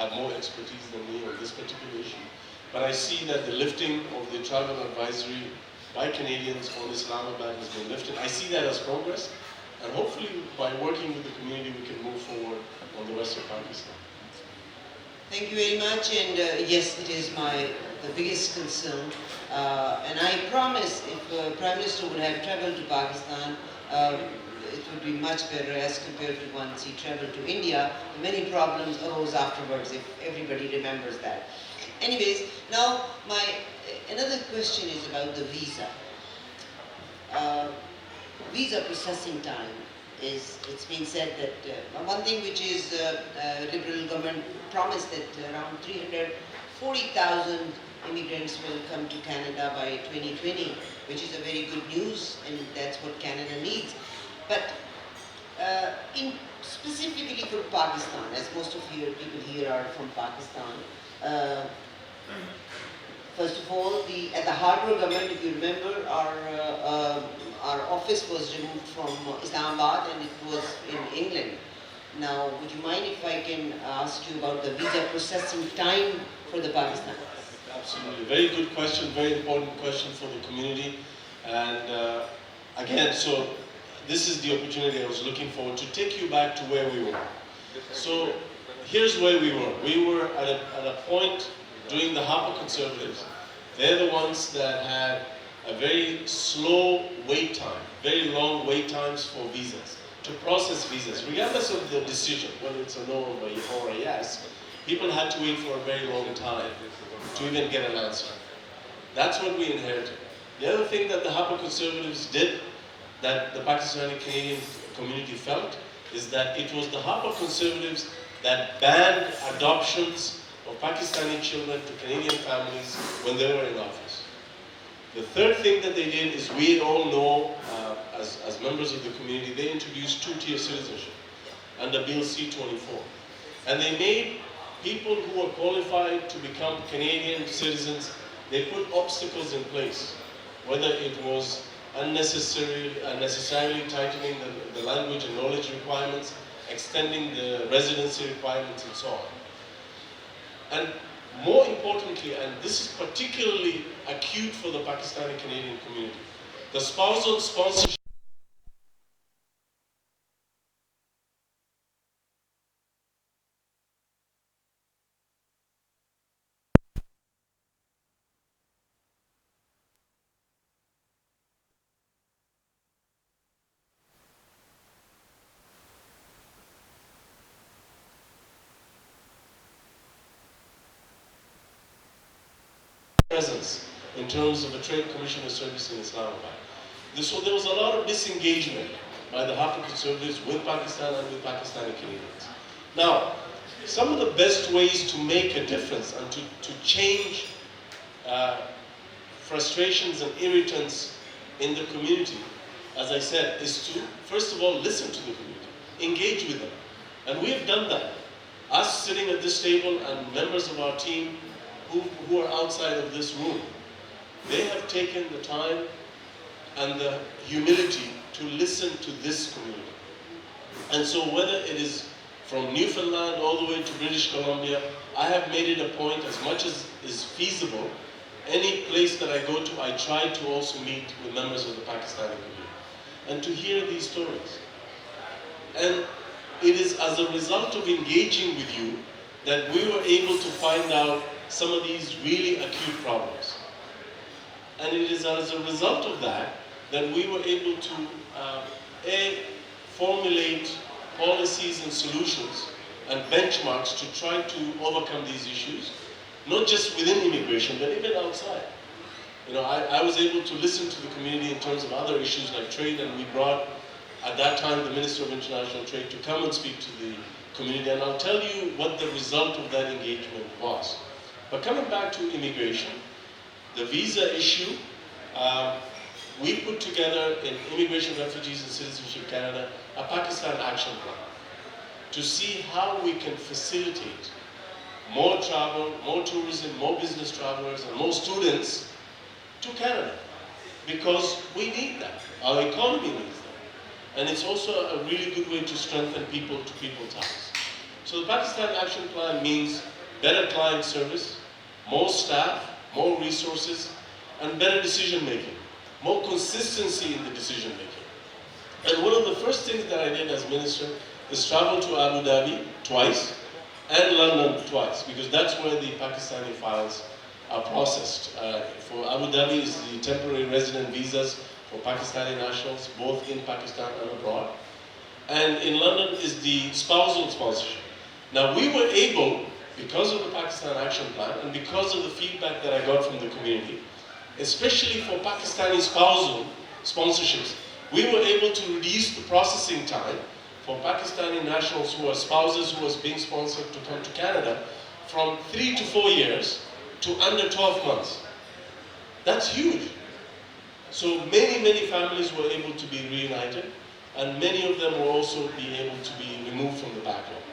have more expertise than me on this particular issue. But I see that the lifting of the travel advisory by Canadians on Islamabad has been lifted. I see that as progress, and hopefully by working with the community we can move forward on the rest of Pakistan. Thank you very much, and yes, it is the biggest concern. And I promise if Prime Minister would have traveled to Pakistan, it would be much better as compared to once he traveled to India. Many problems arose afterwards, if everybody remembers that. Anyways, now another question is about the visa. Visa processing time it's been said that one thing which is Liberal government promised that around 340,000 immigrants will come to Canada by 2020, which is a very good news, and that's what Canada needs. But specifically for Pakistan, as most of people here are from Pakistan, first of all, at the Harbour government, if you remember, our office was removed from Islamabad and it was in England. Now, would you mind if I can ask you about the visa processing time for the Pakistanis? Absolutely. Very good question, very important question for the community. And again, so this is the opportunity I was looking for to take you back to where we were. So here's where we were. We were at a point during the Harper Conservatives. They're the ones that had a very slow wait time, very long wait times for visas, to process visas. Regardless of the decision, whether it's a no or a yes, people had to wait for a very long time to even get an answer. That's what we inherited. The other thing that the Harper Conservatives did, that the Pakistani Canadian community felt, is that it was the Harper Conservatives that banned adoptions of Pakistani children to Canadian families when they were in office. The third thing that they did is, we all know, as members of the community, they introduced two-tier citizenship under Bill C-24. And they made people who are qualified to become Canadian citizens, they put obstacles in place, whether it was unnecessarily tightening the language and knowledge requirements, extending the residency requirements, and so on. And more importantly, and this is particularly acute for the Pakistani Canadian community, the spousal sponsorship presence in terms of a trade commissioner service in Islamabad. So there was a lot of disengagement by the Harper Conservatives with Pakistan and with Pakistani Canadians. Now, some of the best ways to make a difference and to change frustrations and irritants in the community, as I said, is to, first of all, listen to the community, engage with them. And we have done that. Us sitting at this table and members of our team who are outside of this room, they have taken the time and the humility to listen to this community. And so whether it is from Newfoundland all the way to British Columbia, I have made it a point, as much as is feasible, any place that I go to, I try to also meet with members of the Pakistani community and to hear these stories. And it is as a result of engaging with you that we were able to find out some of these really acute problems. And it is as a result of that that we were able to formulate policies and solutions and benchmarks to try to overcome these issues, not just within immigration, but even outside. You know, I was able to listen to the community in terms of other issues like trade, and we brought, at that time, the Minister of International Trade to come and speak to the community, and I'll tell you what the result of that engagement was. But coming back to immigration, the visa issue, we put together in Immigration, Refugees and Citizenship Canada a Pakistan action plan to see how we can facilitate more travel, more tourism, more business travelers, and more students to Canada, because we need that. Our economy needs that. And it's also a really good way to strengthen people-to-people ties. So the Pakistan Action Plan means better client service, more staff, more resources, and better decision making, more consistency in the decision making. And one of the first things that I did as minister is travel to Abu Dhabi twice and London twice, because that's where the Pakistani files are processed. For Abu Dhabi is the temporary resident visas for Pakistani nationals, both in Pakistan and abroad. And in London is the spousal sponsorship. Now we were able, because of the Pakistan Action Plan and because of the feedback that I got from the community, especially for Pakistani spousal sponsorships, we were able to reduce the processing time for Pakistani nationals who are spouses who are being sponsored to come to Canada from 3 to 4 years to under 12 months. That's huge. So many families were able to be reunited, and many of them will also be able to be removed from the backlog.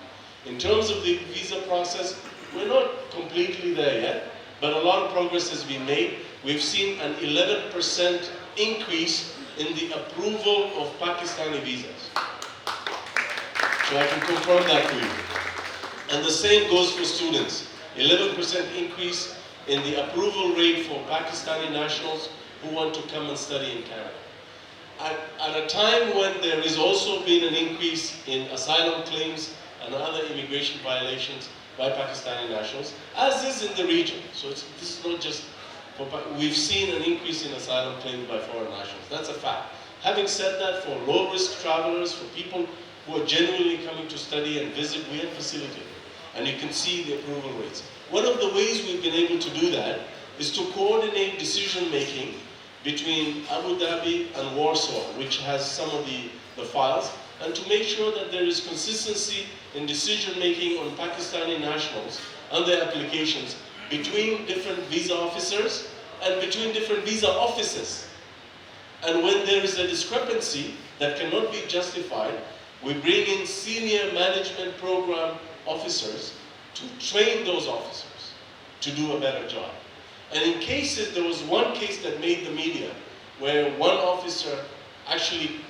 In terms of the visa process, we're not completely there yet, but a lot of progress has been made. We've seen an 11% increase in the approval of Pakistani visas. So I can confirm that for you. And the same goes for students. 11% increase in the approval rate for Pakistani nationals who want to come and study in Canada. At a time when there has also been an increase in asylum claims and other immigration violations by Pakistani nationals, as is in the region. So this is not just for, we've seen an increase in asylum claims by foreign nationals. That's a fact. Having said that, for low-risk travelers, for people who are genuinely coming to study and visit, we have facilitated. And you can see the approval rates. One of the ways we've been able to do that is to coordinate decision-making between Abu Dhabi and Warsaw, which has some of the files, and to make sure that there is consistency in decision-making on Pakistani nationals and their applications between different visa officers and between different visa offices. And when there is a discrepancy that cannot be justified, we bring in senior management program officers to train those officers to do a better job. And in cases, there was one case that made the media where one officer actually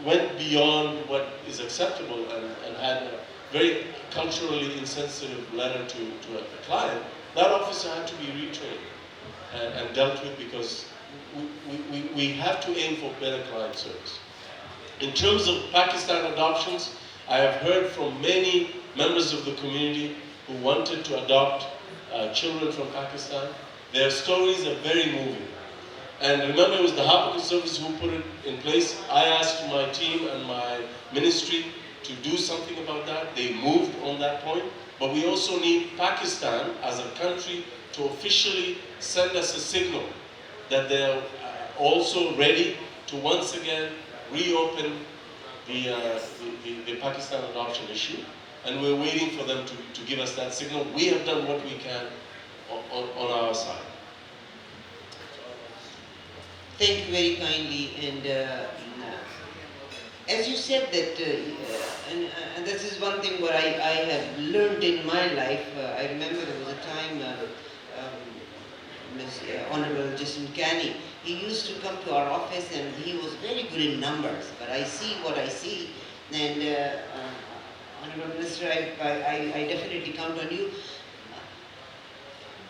went beyond what is acceptable and had a very culturally insensitive letter to a client. That officer had to be retrained and dealt with, because we have to aim for better client service. In terms of Pakistan adoptions, I have heard from many members of the community who wanted to adopt children from Pakistan. Their stories are very moving. And remember, it was the Harper Service who put it in place. I asked my team and my ministry to do something about that. They moved on that point. But we also need Pakistan as a country to officially send us a signal that they're also ready to once again reopen the Pakistan adoption issue. And we're waiting for them to give us that signal. We have done what we can on our side. Thank you very kindly. And as you said that, and this is one thing what I have learned in my life. I remember there was a time, Honorable Jason Canny, he used to come to our office and he was very good in numbers, but I see what I see. And Honorable Minister, I definitely count on you.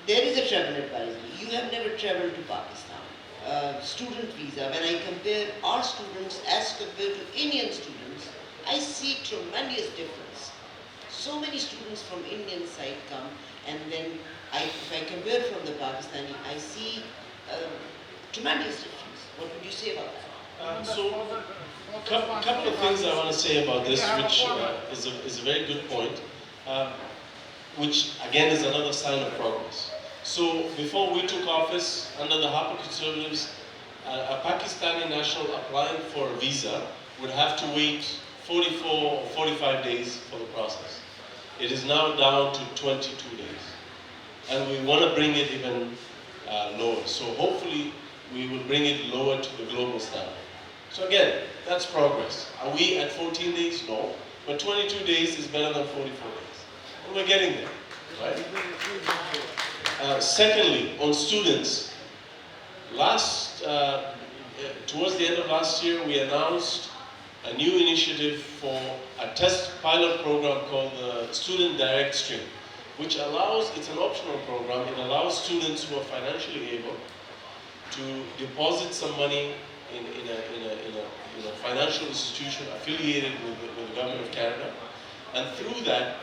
There is a travel advisory. You have never traveled to Pakistan. Student visa, when I compare our students as compared to Indian students, I see tremendous difference. So many students from Indian side come, and then if I compare from the Pakistani, I see tremendous difference. What would you say about that? So, a couple of things I want to say about this, which is a very good point, which again is another sign of progress. So before we took office, under the Harper Conservatives, a Pakistani national applying for a visa would have to wait 44 or 45 days for the process. It is now down to 22 days. And we want to bring it even lower. So hopefully we will bring it lower to the global standard. So again, that's progress. Are we at 14 days? No. But 22 days is better than 44 days. And we're getting there, right? Secondly, on students, towards the end of last year, we announced a new initiative for a test pilot program called the Student Direct Stream, which allows, it's an optional program, it allows students who are financially able to deposit some money in a financial institution affiliated with the Government of Canada, and through that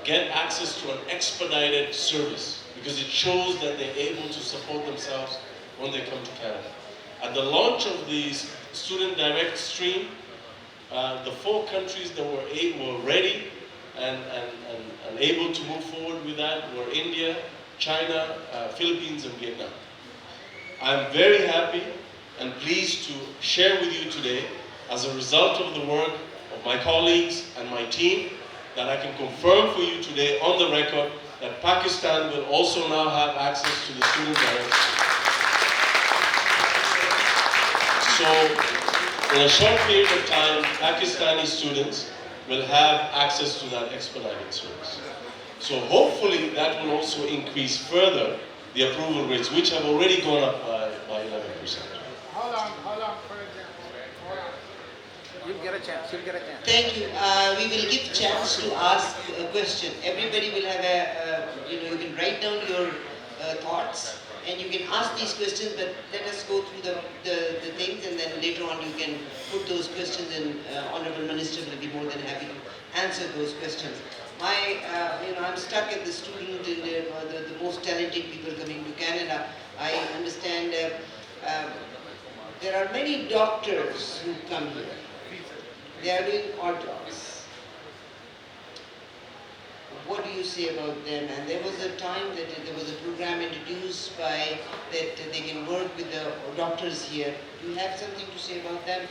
get access to an expedited service, because it shows that they're able to support themselves when they come to Canada. At the launch of the Student Direct Stream, the 4 countries that were ready and able to move forward with that were India, China, Philippines, and Vietnam. I'm very happy and pleased to share with you today, as a result of the work of my colleagues and my team, that I can confirm for you today on the record that Pakistan will also now have access to the Student Direct. So, in a short period of time, Pakistani students will have access to that expedited service. So hopefully that will also increase further the approval rates, which have already gone up by 11%. Hold on, for example. Hold on. You'll get a chance. Thank you. We will give chance to ask a question. Everybody will have you can write down your thoughts and you can ask these questions, but let us go through the things, and then later on you can put those questions, and Honorable Minister will be more than happy to answer those questions. I'm stuck at the student, the most talented people coming to Canada. I understand there are many doctors who come here. They are doing odd jobs. What do you say about them? And there was a time that there was a program introduced by that they can work with the doctors here. Do you have something to say about them?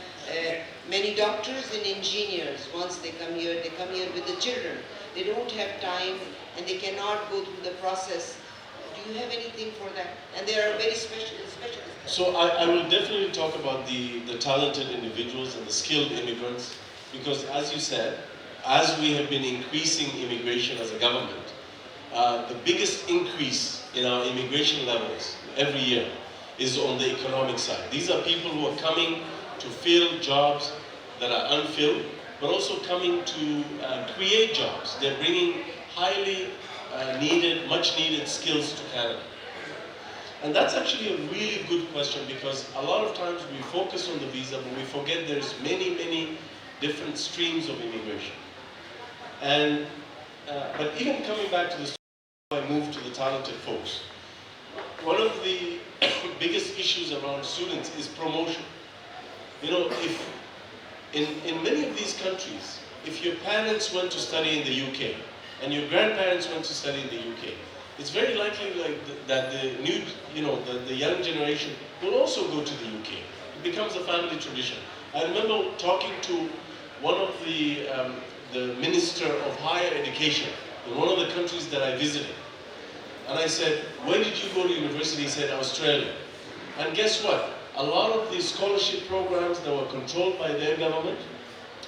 Many doctors and engineers, once they come here with the children. They don't have time and they cannot go through the process. Do you have anything for that? And they are very specialists. So I will definitely talk about the talented individuals and the skilled immigrants, because as you said, as we have been increasing immigration as a government, the biggest increase in our immigration levels every year is on the economic side. These are people who are coming to fill jobs that are unfilled, but also coming to create jobs. They're bringing highly needed, much needed skills to Canada. And that's actually a really good question, because a lot of times we focus on the visa, but we forget there's many different streams of immigration. And, but even coming back to this, I move to the talented folks. One of the biggest issues around students is promotion. You know, if in many of these countries, if your parents went to study in the UK and your grandparents went to study in the UK, it's very likely that the young generation will also go to the UK. It becomes a family tradition. I remember talking to one of the Minister of Higher Education in one of the countries that I visited. And I said, where did you go to university? He said, Australia. And guess what? A lot of these scholarship programs that were controlled by their government,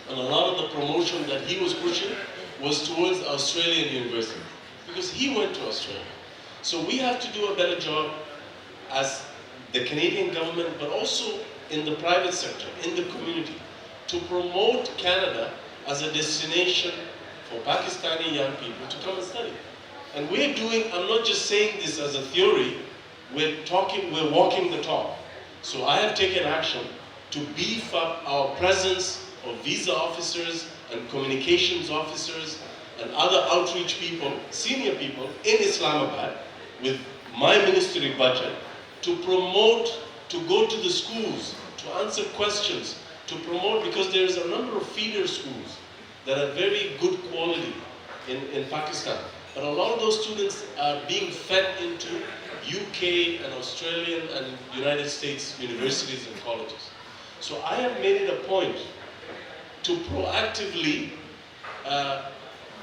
and a lot of the promotion that he was pushing was towards Australian university, because he went to Australia. So we have to do a better job as the Canadian government, but also in the private sector, in the community, to promote Canada as a destination for Pakistani young people to come and study. And we're doing, I'm not just saying this as a theory, we're walking the talk. So I have taken action to beef up our presence of visa officers and communications officers and other outreach people, senior people in Islamabad with my ministry budget to promote, to go to the schools, to answer questions, to promote, because there's a number of feeder schools that are very good quality in Pakistan. But a lot of those students are being fed into UK and Australian and United States universities and colleges. So I have made it a point to proactively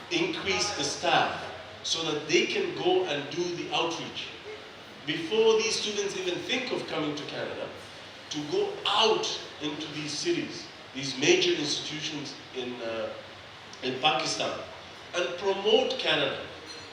increase the staff so that they can go and do the outreach. Before these students even think of coming to Canada, to go out into these cities, these major institutions in Pakistan, and promote Canada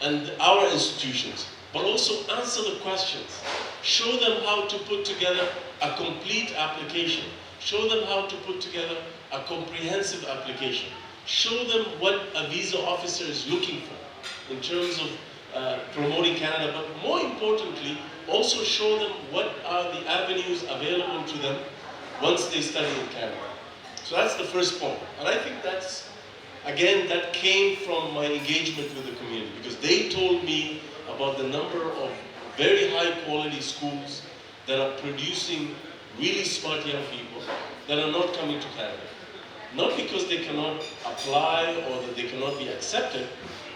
and our institutions, but also answer the questions. Show them how to put together a complete application. Show them how to put together a comprehensive application. Show them what a visa officer is looking for in terms of promoting Canada, but more importantly, also show them what are the avenues available to them once they study in Canada. So that's the first point. And I think that's, again, that came from my engagement with the community, because they told me about the number of very high quality schools that are producing really smart young people that are not coming to Canada. Not because they cannot apply or that they cannot be accepted,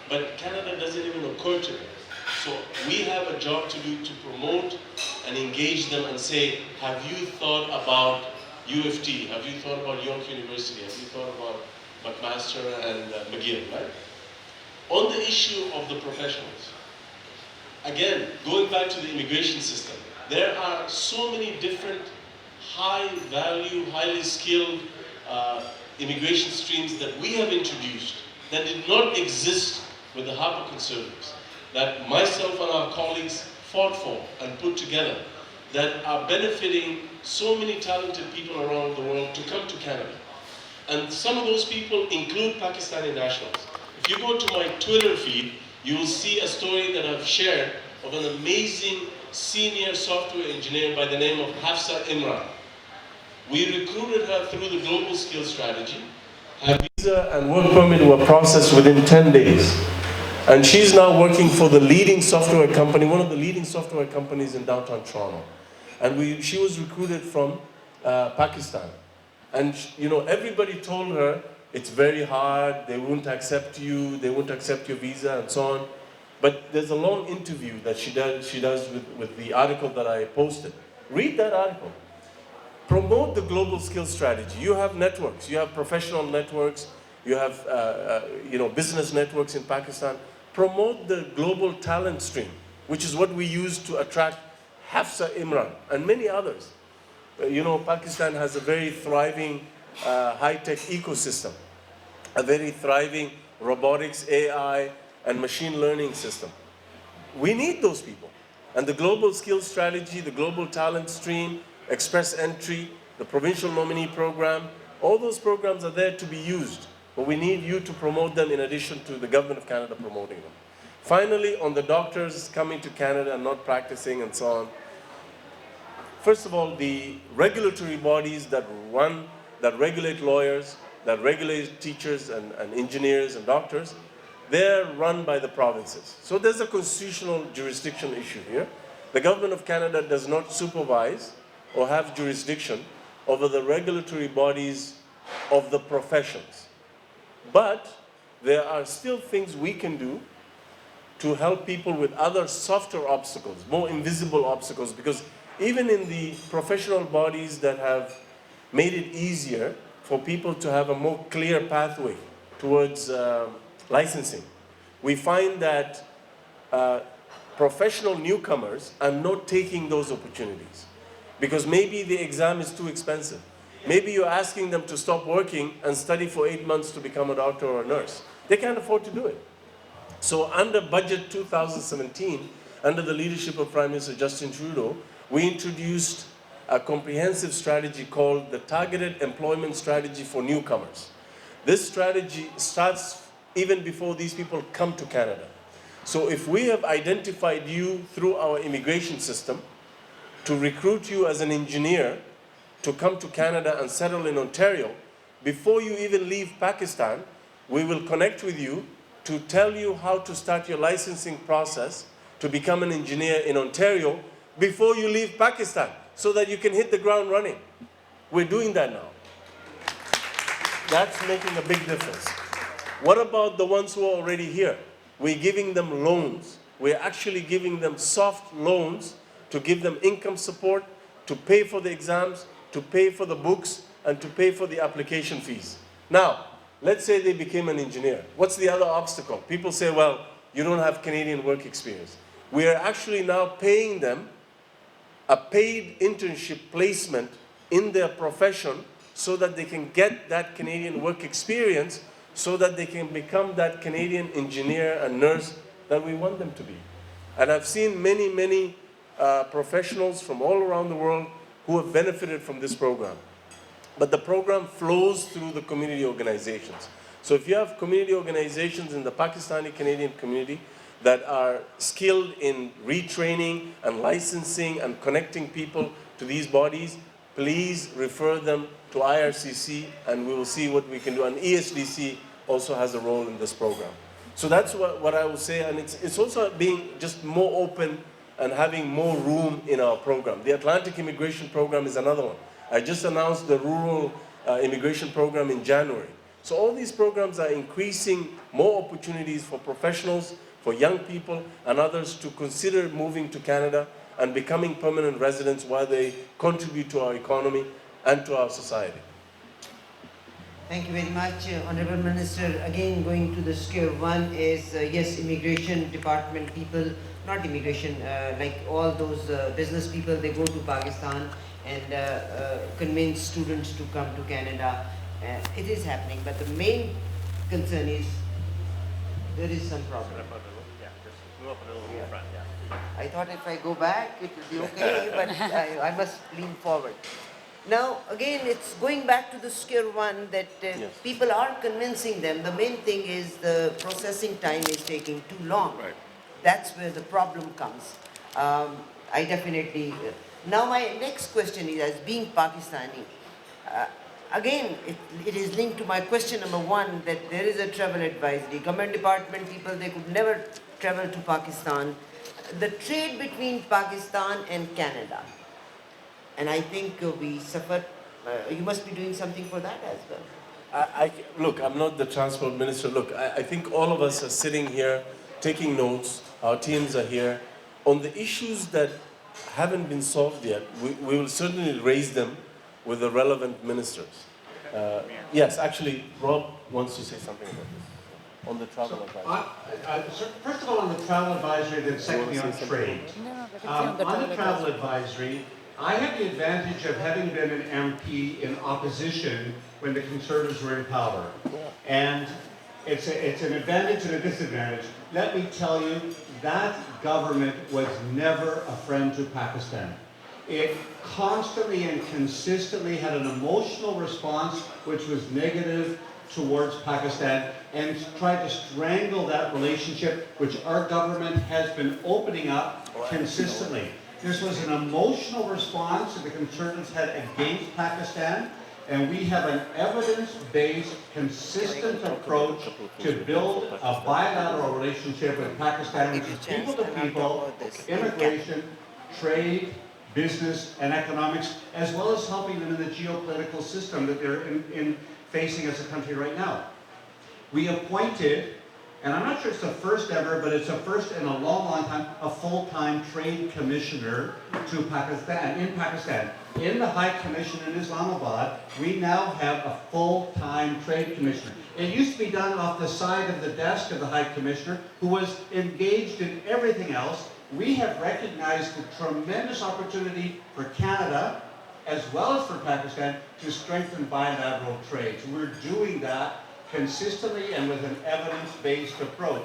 but Canada doesn't even occur to them. So we have a job to do to promote and engage them and say, have you thought about UFT? Have you thought about York University? Have you thought about McMaster and McGill, right? On the issue of the professionals, again, going back to the immigration system, there are so many different high value, highly skilled immigration streams that we have introduced that did not exist with the Harper Conservatives, that myself and our colleagues fought for and put together, that are benefiting so many talented people around the world to come to Canada. And some of those people include Pakistani nationals. If you go to my Twitter feed, you will see a story that I've shared of an amazing senior software engineer by the name of Hafsa Imran. We recruited her through the Global Skills Strategy. Her visa and work permit were processed within 10 days. And she's now working for the leading software company, one of the leading software companies in downtown Toronto. And she was recruited from Pakistan. And you know, everybody told her, it's very hard, they won't accept you, they won't accept your visa, and so on. But there's a long interview that she does with the article that I posted. Read that article. Promote the global skills strategy. You have networks, you have professional networks, you have business networks in Pakistan. Promote the global talent stream, which is what we use to attract Hafsa Imran and many others. You know, Pakistan has a very thriving high-tech ecosystem, a very thriving robotics, AI, and machine learning system. We need those people. And the global skills strategy, the global talent stream, express entry, the provincial nominee program, all those programs are there to be used. But we need you to promote them in addition to the government of Canada promoting them. Finally, on the doctors coming to Canada and not practicing and so on. First of all, the regulatory bodies that regulate lawyers, that regulate teachers and engineers and doctors, they're run by the provinces. So there's a constitutional jurisdiction issue here. The government of Canada does not supervise or have jurisdiction over the regulatory bodies of the professions. But there are still things we can do to help people with other softer obstacles, more invisible obstacles, because even in the professional bodies that have made it easier for people to have a more clear pathway towards licensing, we find that professional newcomers are not taking those opportunities because maybe the exam is too expensive. Maybe you're asking them to stop working and study for 8 months to become a doctor or a nurse. They can't afford to do it. So under Budget 2017, under the leadership of Prime Minister Justin Trudeau, we introduced a comprehensive strategy called the Targeted Employment Strategy for Newcomers. This strategy starts even before these people come to Canada. So if we have identified you through our immigration system to recruit you as an engineer to come to Canada and settle in Ontario, before you even leave Pakistan, we will connect with you to tell you how to start your licensing process to become an engineer in Ontario before you leave Pakistan, so that you can hit the ground running. We're doing that now. That's making a big difference. What about the ones who are already here? We're giving them loans. We're actually giving them soft loans to give them income support, to pay for the exams, to pay for the books, and to pay for the application fees. Now, let's say they became an engineer. What's the other obstacle? People say, well, you don't have Canadian work experience. We are actually now paying them a paid internship placement in their profession so that they can get that Canadian work experience, so that they can become that Canadian engineer and nurse that we want them to be. And I've seen many, many professionals from all around the world who have benefited from this program. but the program flows through the community organizations. So if you have community organizations in the Pakistani-Canadian community that are skilled in retraining and licensing and connecting people to these bodies, please refer them to IRCC and we will see what we can do. And ESDC also has a role in this program. So that's what I will say, and it's also being just more open and having more room in our program. The Atlantic Immigration Program is another one. I just announced the Rural Immigration Program in January. So all these programs are increasing more opportunities for professionals, for young people, and others to consider moving to Canada and becoming permanent residents while they contribute to our economy and to our society. Thank you very much, Honorable Minister. Again, going to the square one is, yes, immigration department people, not immigration, like all those business people, they go to Pakistan and convince students to come to Canada. It is happening, but the main concern is there is some problem. Yeah, just move up a little in front, yeah. I thought if I go back, it will be okay, but I must lean forward. Now, again, it's going back to the square one that Yes. people are convincing them. The main thing is the processing time is taking too long. Right. That's where the problem comes. I definitely... now, my next question is, as being Pakistani, again, it is linked to my question number one, that there is a travel advisory. Government department people, they could never travel to Pakistan. The trade between Pakistan and Canada, and I think we suffered, you must be doing something for that as well. Look, I'm not the transport minister. Look, I think all of us are sitting here taking notes. Our teams are here. On the issues that haven't been solved yet, we will certainly raise them with the relevant ministers. Yes, actually, Rob wants to say something about this on the travel advisory. So first of all, on the travel advisory, then secondly on trade. On the travel advisory, I have the advantage of having been an MP in opposition when the Conservatives were in power. And it's an advantage and a disadvantage. Let me tell you, that government was never a friend to Pakistan. It constantly and consistently had an emotional response which was negative towards Pakistan and tried to strangle that relationship which our government has been opening up consistently. This was an emotional response that the Conservatives had against Pakistan, and we have an evidence-based, consistent approach to build a bilateral relationship with Pakistan, which is people to people, immigration, trade, business, and economics, as well as helping them in the geopolitical system that they're facing as a country right now. We appointed, and I'm not sure it's the first ever, but it's a first in a long, long time, a full-time trade commissioner to Pakistan, in Pakistan. In the High Commission in Islamabad, we now have a full-time trade commissioner. It used to be done off the side of the desk of the High Commissioner, who was engaged in everything else. We have recognized the tremendous opportunity for Canada, as well as for Pakistan, to strengthen bilateral trade. So we're doing that consistently and with an evidence-based approach.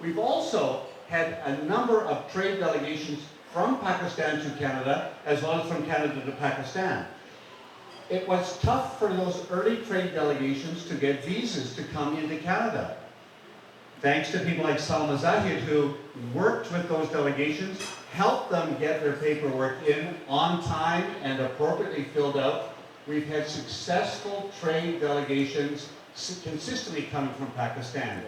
We've also had a number of trade delegations from Pakistan to Canada, as well as from Canada to Pakistan. It was tough for those early trade delegations to get visas to come into Canada. Thanks to people like Salma Zahid, who worked with those delegations, helped them get their paperwork in on time and appropriately filled out. We've had successful trade delegations consistently coming from Pakistan.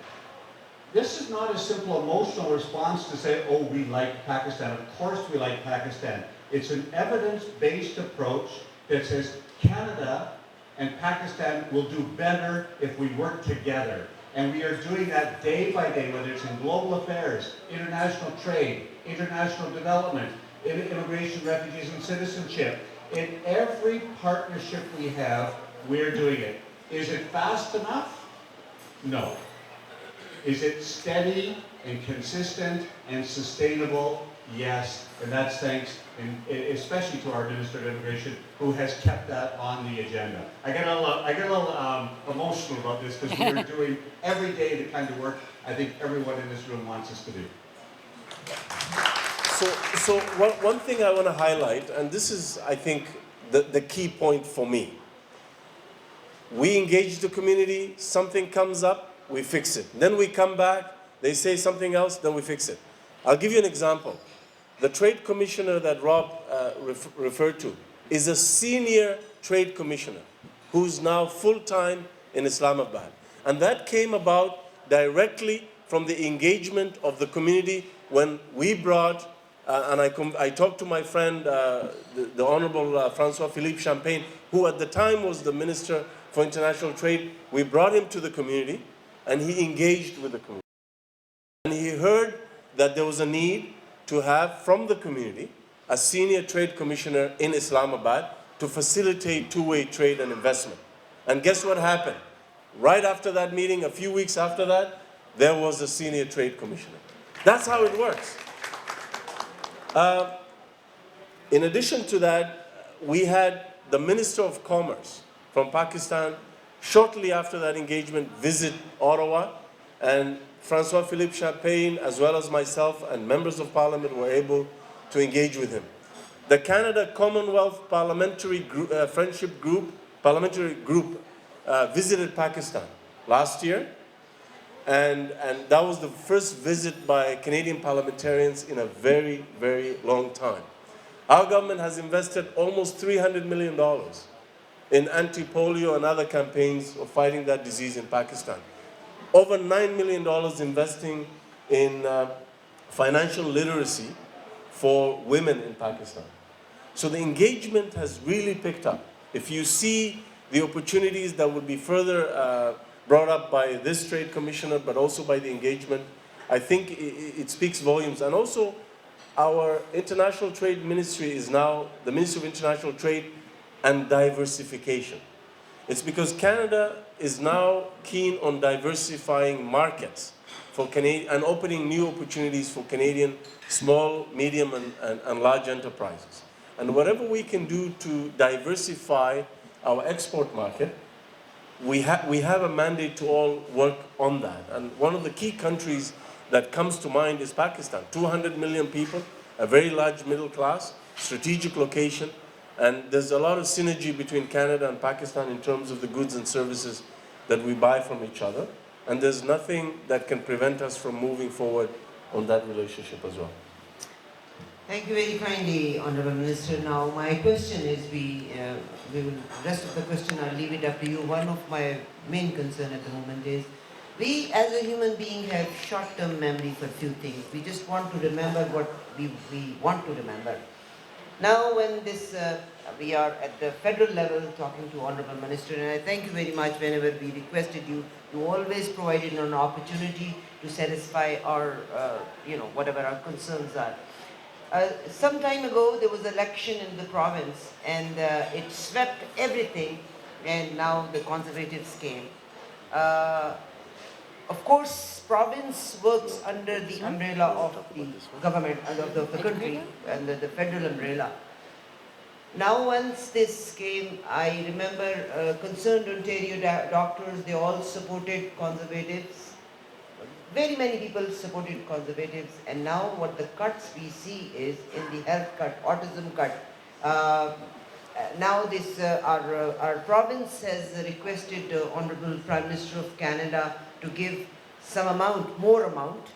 This is not a simple emotional response to say, oh, we like Pakistan. Of course we like Pakistan. It's an evidence-based approach that says Canada and Pakistan will do better if we work together. And we are doing that day by day, whether it's in global affairs, international trade, international development, immigration, refugees, and citizenship. In every partnership we have, we're doing it. Is it fast enough? No. Is it steady and consistent and sustainable? Yes. And that's thanks, especially to our Minister of Immigration, who has kept that on the agenda. I get a little emotional about this because we're doing every day the kind of work I think everyone in this room wants us to do. So one thing I want to highlight, and this is, I think, the key point for me. We engage the community, something comes up, we fix it. Then we come back, they say something else, then we fix it. I'll give you an example. The trade commissioner that Rob referred to is a senior trade commissioner who's now full-time in Islamabad. And that came about directly from the engagement of the community when we brought, I talked to my friend, the Honorable Francois-Philippe Champagne, who at the time was the Minister for International Trade. We brought him to the community and he engaged with the community. And he heard that there was a need to have from the community a senior trade commissioner in Islamabad to facilitate two-way trade and investment. And guess what happened? Right after that meeting, a few weeks after that, there was a senior trade commissioner. That's how it works. In addition to that, we had the Minister of Commerce from Pakistan shortly after that engagement visit Ottawa, and Francois-Philippe Champagne, as well as myself and members of Parliament, were able to engage with him. The Canada Commonwealth Parliamentary Friendship Group, visited Pakistan last year, and that was the first visit by Canadian parliamentarians in a very, very long time. Our government has invested almost $300 million in anti-polio and other campaigns of fighting that disease in Pakistan. Over $9 million investing in financial literacy for women in Pakistan. So the engagement has really picked up. If you see the opportunities that would be further brought up by this trade commissioner, but also by the engagement, I think it speaks volumes. And also, our international trade ministry is now the Ministry of International Trade and Diversification. It's because Canada is now keen on diversifying markets for Canadian and opening new opportunities for Canadian small, medium, and large enterprises. And whatever we can do to diversify our export market, we have a mandate to all work on that. And one of the key countries that comes to mind is Pakistan. 200 million people, a very large middle class, strategic location, and there's a lot of synergy between Canada and Pakistan in terms of the goods and services that we buy from each other. And there's nothing that can prevent us from moving forward on that relationship as well. Thank you very kindly, Honorable Minister. Now, my question is, rest of the question I'll leave it up to you. One of my main concern at the moment is, we as a human being have short-term memory for few things. We just want to remember what we want to remember. Now, when we are at the federal level talking to Honorable Minister, and I thank you very much. Whenever we requested you, you always provided an opportunity to satisfy our, whatever our concerns are. Some time ago, there was election in the province, and it swept everything, and now the Conservatives came. Of course, province works under the umbrella of the government, of the country, and the federal umbrella. Now, once this came, I remember concerned Ontario doctors, they all supported Conservatives. Very many people supported Conservatives, and now what the cuts we see is in the health cut, autism cut. Now this, our province has requested Honorable Prime Minister of Canada to give some amount, more amount.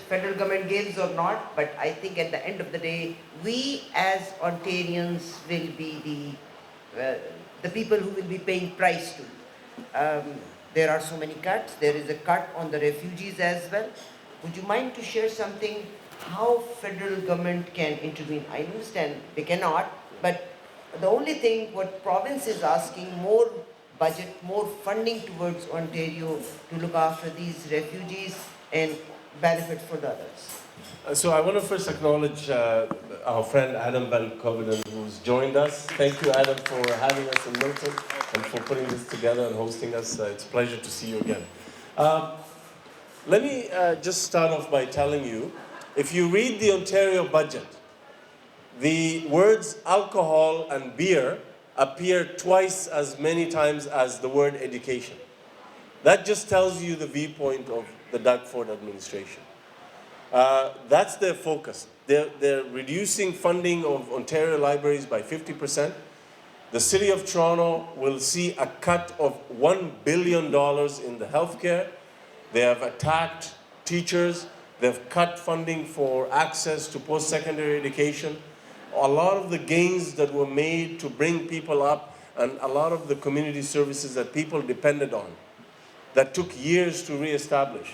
Federal government gives or not, but I think at the end of the day, we as Ontarians will be the people who will be paying price to. There are so many cuts. There is a cut on the refugees as well. Would you mind to share something, how federal government can intervene? I understand they cannot, but the only thing what province is asking, more budget, more funding towards Ontario to look after these refugees and benefit for the others. So I want to first acknowledge our friend Adam Belkovinen, who's joined us. Thank you, Adam, for having us in Milton and for putting this together and hosting us. It's a pleasure to see you again. Let me just start off by telling you, if you read the Ontario budget, the words alcohol and beer appear twice as many times as the word education. That just tells you the viewpoint of the Doug Ford administration. That's their focus. They're reducing funding of Ontario libraries by 50%. The City of Toronto will see a cut of $1 billion in the healthcare. They have attacked teachers. They've cut funding for access to post-secondary education. A lot of the gains that were made to bring people up and a lot of the community services that people depended on, that took years to reestablish,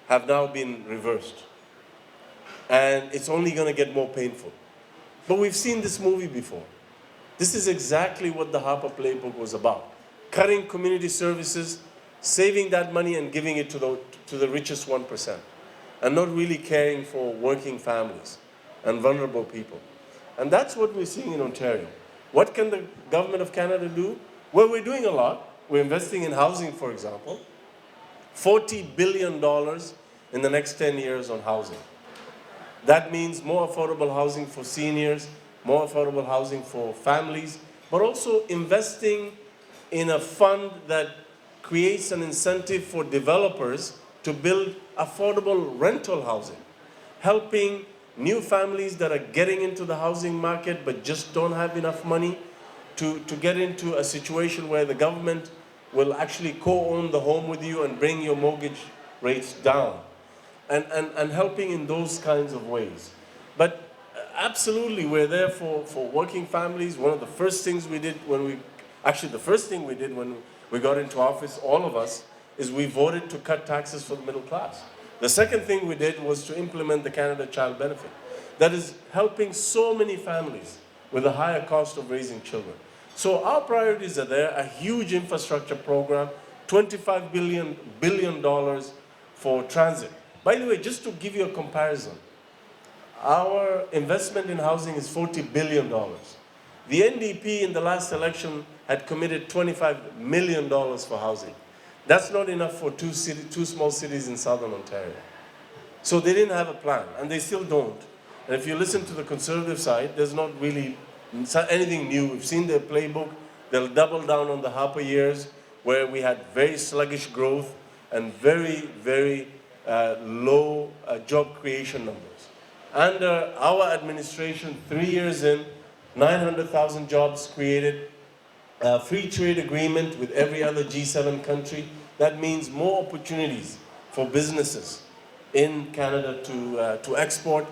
have now been reversed. And it's only going to get more painful. But we've seen this movie before. This is exactly what the Harper Playbook was about. Cutting community services, saving that money and giving it to the richest 1%. And not really caring for working families and vulnerable people. And that's what we're seeing in Ontario. What can the government of Canada do? Well, we're doing a lot. We're investing in housing, for example. $40 billion in the next 10 years on housing. That means more affordable housing for seniors, more affordable housing for families, but also investing in a fund that creates an incentive for developers to build affordable rental housing, helping new families that are getting into the housing market but just don't have enough money to get into a situation where the government will actually co-own the home with you and bring your mortgage rates down, and helping in those kinds of ways. But absolutely, we're there for working families. One of the first things we did the first thing we did when we got into office, all of us, is we voted to cut taxes for the middle class. The second thing we did was to implement the Canada Child Benefit. That is helping so many families with a higher cost of raising children. So our priorities are there, a huge infrastructure program, $25 billion for transit. By the way, just to give you a comparison, our investment in housing is $40 billion. The NDP in the last election had committed $25 million for housing. That's not enough for two small cities in southern Ontario. So they didn't have a plan, and they still don't. And if you listen to the Conservative side, there's not really anything new. We've seen their playbook. They'll double down on the Harper years, where we had very sluggish growth and very, very low job creation numbers. Under our administration, 3 years in, 900,000 jobs created, free trade agreement with every other G7 country. That means more opportunities for businesses in Canada to export,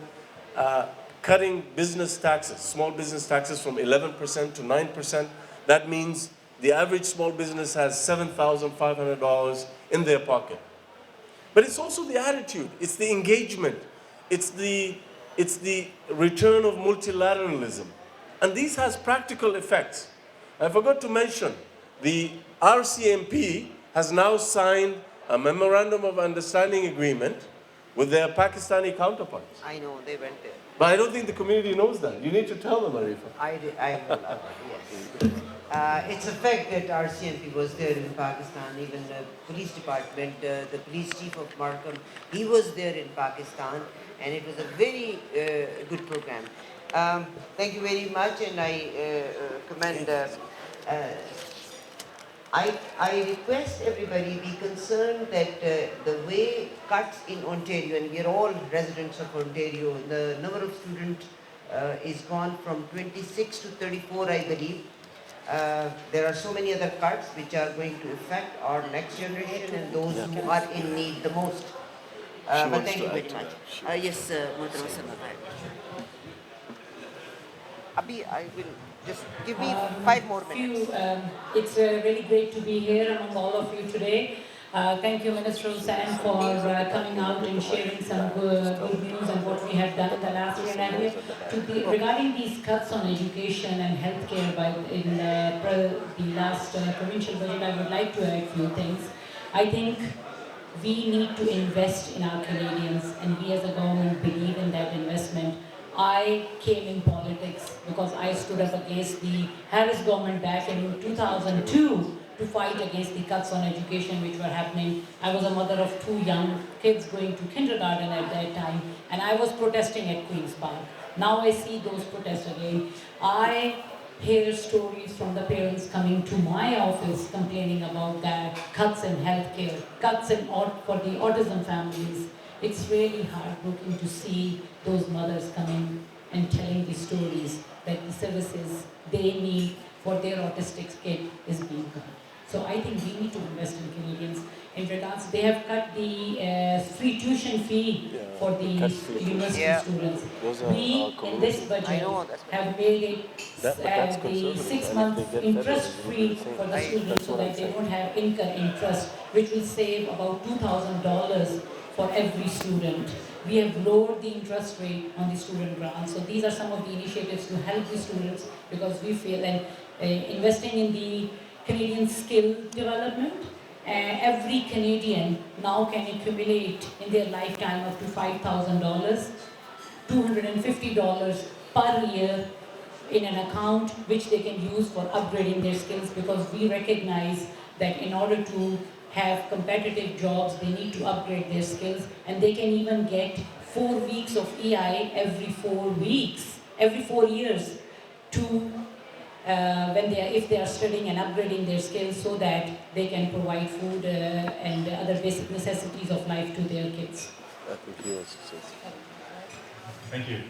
cutting business taxes, small business taxes from 11% to 9%. That means the average small business has $7,500 in their pocket. But it's also the attitude, it's the engagement, it's the return of multilateralism. And this has practical effects. I forgot to mention, the RCMP has now signed a Memorandum of Understanding agreement with their Pakistani counterparts. I know, they went there. But I don't think the community knows that. You need to tell them, Arifa. I will, yes. It's a fact that RCMP was there in Pakistan, even the police department, the police chief of Markham, he was there in Pakistan, and it was a very good program. Thank you very much, and I commend. I request everybody be concerned that the way cuts in Ontario, and we are all residents of Ontario, the number of students is gone from 26 to 34, I believe. There are so many other cuts which are going to affect our next generation and those who are in need the most. But thank you very much. Yes, Mohtarama Salman. Abhi, I will just give me 5 more minutes. It's really great to be here among all of you today. Thank you, Minister Hussain, for coming out and sharing some good news and what we have done in the last year and a half. Regarding these cuts on education and healthcare in the last provincial budget, I would like to add a few things. I think we need to invest in our Canadians, and we as a government believe in that investment. I came in politics because I stood up against the Harris government back in 2002 to fight against the cuts on education which were happening. I was a mother of 2 young kids going to kindergarten at that time, and I was protesting at Queen's Park. Now I see those protests again. I hear stories from the parents coming to my office complaining about that cuts in healthcare, cuts for the autism families. It's really heartbreaking to see those mothers coming and telling the stories that the services they need for their autistic kid is being cut. So I think we need to invest in Canadians. In regards, they have cut the free tuition fee for the university students. We, in this budget, have made it the 6-month interest-free for the students so that they don't have income interest, which will save about $2,000 for every student. We have lowered the interest rate on the student grants. So these are some of the initiatives to help the students, because we feel that investing in the Canadian skill development, every Canadian now can accumulate in their lifetime up to $5,000, $250 per year in an account which they can use for upgrading their skills, because we recognize that in order to have competitive jobs, they need to upgrade their skills, and they can even get 4 weeks of EI every 4 weeks, every 4 years, to if they are studying and upgrading their skills, so that they can provide food and other basic necessities of life to their kids. Thank you.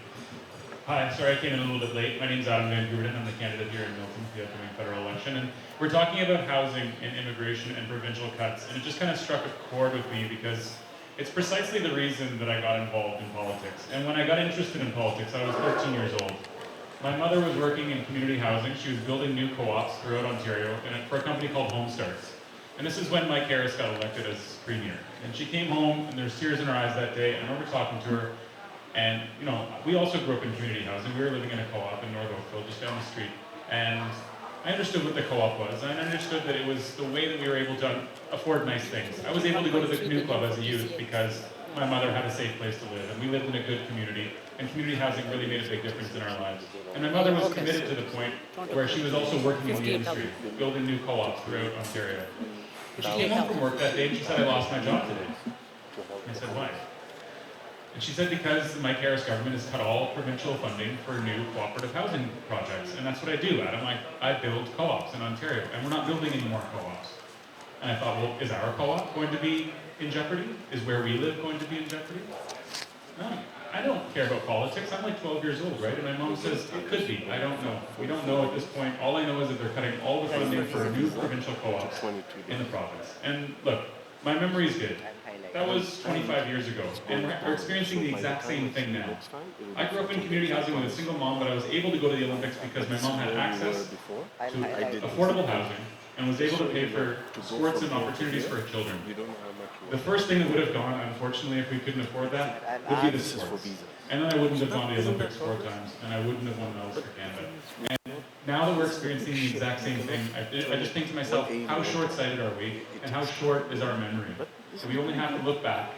Hi, sorry I came in a little bit late. My name is Adam Van Gooverden. I'm the candidate here in Milton for the upcoming federal election. And we're talking about housing and immigration and provincial cuts. And it just kind of struck a chord with me because it's precisely the reason that I got involved in politics. And when I got interested in politics, I was 13 years old. My mother was working in community housing. She was building new co-ops throughout Ontario for a company called Home Starts. And this is when Mike Harris got elected as Premier. And she came home, and there's tears in her eyes that day. I remember talking to her. And, you know, we also grew up in community housing. We were living in a co-op in North Oakville, just down the street. And I understood what the co-op was. And I understood that it was the way that we were able to afford nice things. I was able to go to the canoe club as a youth because my mother had a safe place to live. And we lived in a good community. And community housing really made a big difference in our lives. And my mother was committed to the point where she was also working in the industry, building new co-ops throughout Ontario. But she came home from work that day and she said, I lost my job today. And I said, why? And she said, because the Mike Harris government has cut all provincial funding for new cooperative housing projects. And that's what I do, Adam. I build co-ops in Ontario, and we're not building any more co-ops. And I thought, well, is our co-op going to be in jeopardy? Is where we live going to be in jeopardy? No, I don't care about politics. I'm like 12 years old, right? And my mom says, it could be. I don't know. We don't know at this point. All I know is that they're cutting all the funding for new provincial co-ops in the province. And look, my memory is good. That was 25 years ago, and we're experiencing the exact same thing now. I grew up in community housing with a single mom, but I was able to go to the Olympics because my mom had access to affordable housing and was able to pay for sports and opportunities for her children. The first thing that would have gone, unfortunately, if we couldn't afford that, would be the sports. And then I wouldn't have gone to the Olympics 4 times, and I wouldn't have won medals for Canada. And now that we're experiencing the exact same thing, I just think to myself, how short-sighted are we, and how short is our memory? So we only have to look back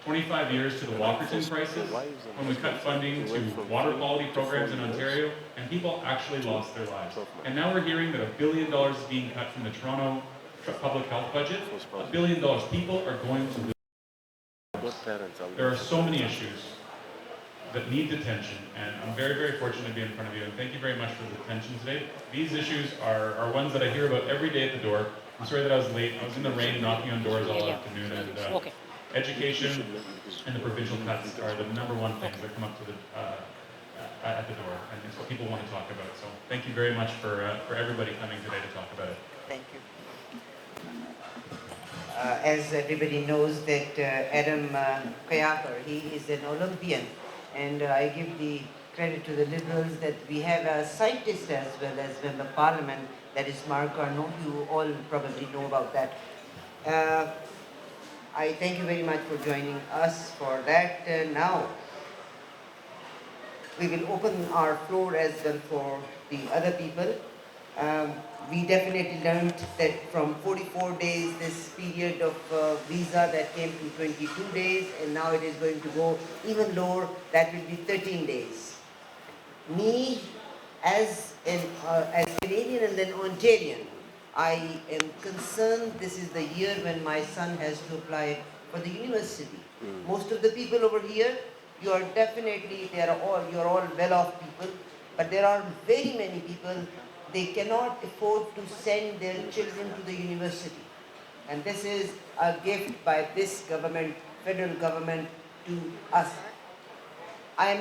25 years to the Walkerton crisis, when we cut funding to water quality programs in Ontario, and people actually lost their lives. And now we're hearing that $1 billion is being cut from the Toronto public health budget. $1 billion. People are going to lose. There are so many issues that need attention, and I'm very, very fortunate to be in front of you, and thank you very much for the attention today. These issues are ones that I hear about every day at the door. I'm sorry that I was late. I was in the rain knocking on doors all afternoon, and education and the provincial cuts are the #1 things that come up to the at the door, and it's what people want to talk about. So thank you very much for everybody coming today to talk about it. Thank you. As everybody knows that Adam Kayakar, he is an Olympian, and I give the credit to the Liberals that we have a scientist as well as Member of Parliament, that is Mark Arnaud. You all probably know about that. I thank you very much for joining us for that. Now, we will open our floor as well for the other people. We definitely learned that from 44 days, this period of visa that came to 22 days, and now it is going to go even lower, that will be 13 days. Me, as Canadian and then Ontarian, I am concerned this is the year when my son has to apply for the university. Most of the people over here, you are definitely, you're all well-off people, but there are very many people, they cannot afford to send their children to the university. And this is a gift by this government, federal government, to us. I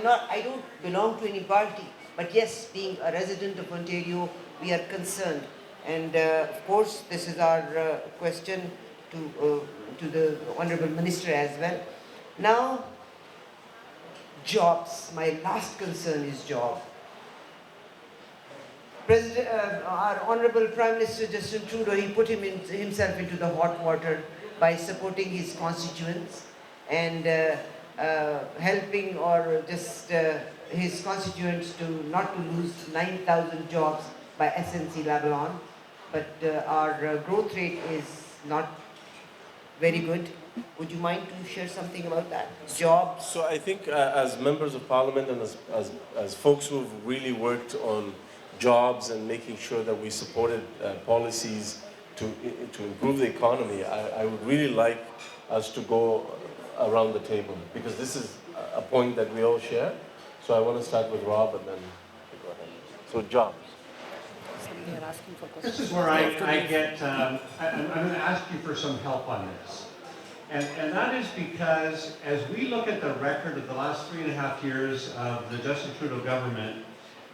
don't belong to any party, but yes, being a resident of Ontario, we are concerned. And of course, this is our question to the Honorable Minister as well. Now, jobs. My last concern is job. Our Honorable Prime Minister Justin Trudeau, he put himself into the hot water by supporting his constituents and helping or just his constituents to not to lose 9,000 jobs by SNC Lavalin. But our growth rate is not very good. Would you mind to share something about that? Jobs? So I think as members of parliament and as folks who've really worked on jobs and making sure that we supported policies to improve the economy, I would really like us to go around the table, because this is a point that we all share. So I want to start with Rob and then go ahead. So jobs. This is where I get, I'm going to ask you for some help on this. And that is because as we look at the record of the last 3.5 years of the Justin Trudeau government,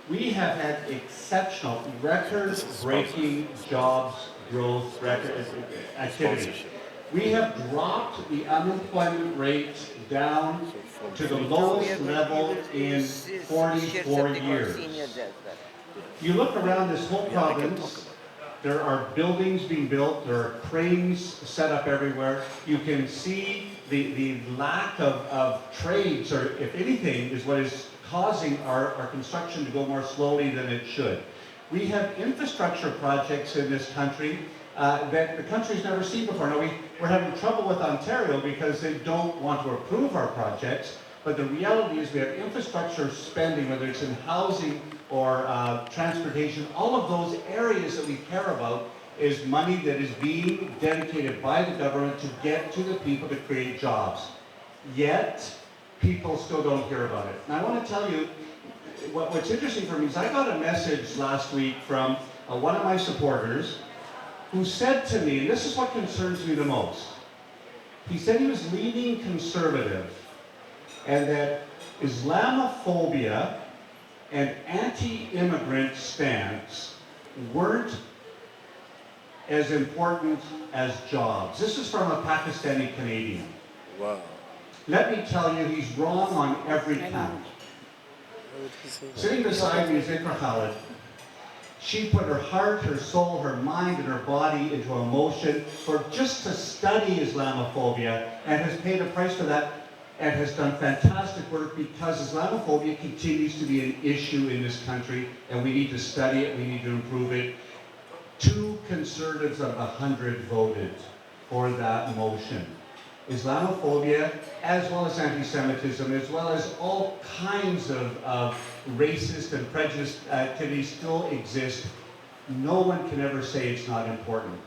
we have had exceptional, record-breaking jobs growth activity. We have dropped the unemployment rate down to the lowest level in 44 years. You look around this whole province, there are buildings being built, there are cranes set up everywhere. You can see the lack of trades, or if anything, is what is causing our construction to go more slowly than it should. We have infrastructure projects in this country that the country's never seen before. Now, we're having trouble with Ontario because they don't want to approve our projects, but the reality is we have infrastructure spending, whether it's in housing or transportation, all of those areas that we care about is money that is being dedicated by the government to get to the people to create jobs. Yet, people still don't hear about it. And I want to tell you, what's interesting for me is I got a message last week from one of my supporters who said to me, and this is what concerns me the most, he said he was leaning conservative and that Islamophobia and anti-immigrant stance weren't as important as jobs. This is from a Pakistani Canadian. Wow. Let me tell you, he's wrong on every count. Sitting beside me is Ikra Khalid. She put her heart, her soul, her mind, and her body into a motion for just to study Islamophobia, and has paid a price for that, and has done fantastic work, because Islamophobia continues to be an issue in this country, and we need to study it, we need to improve it. 2 Conservatives of 100 voted for that motion. Islamophobia, as well as anti-Semitism, as well as all kinds of racist and prejudiced activities still exist. No one can ever say it's not important.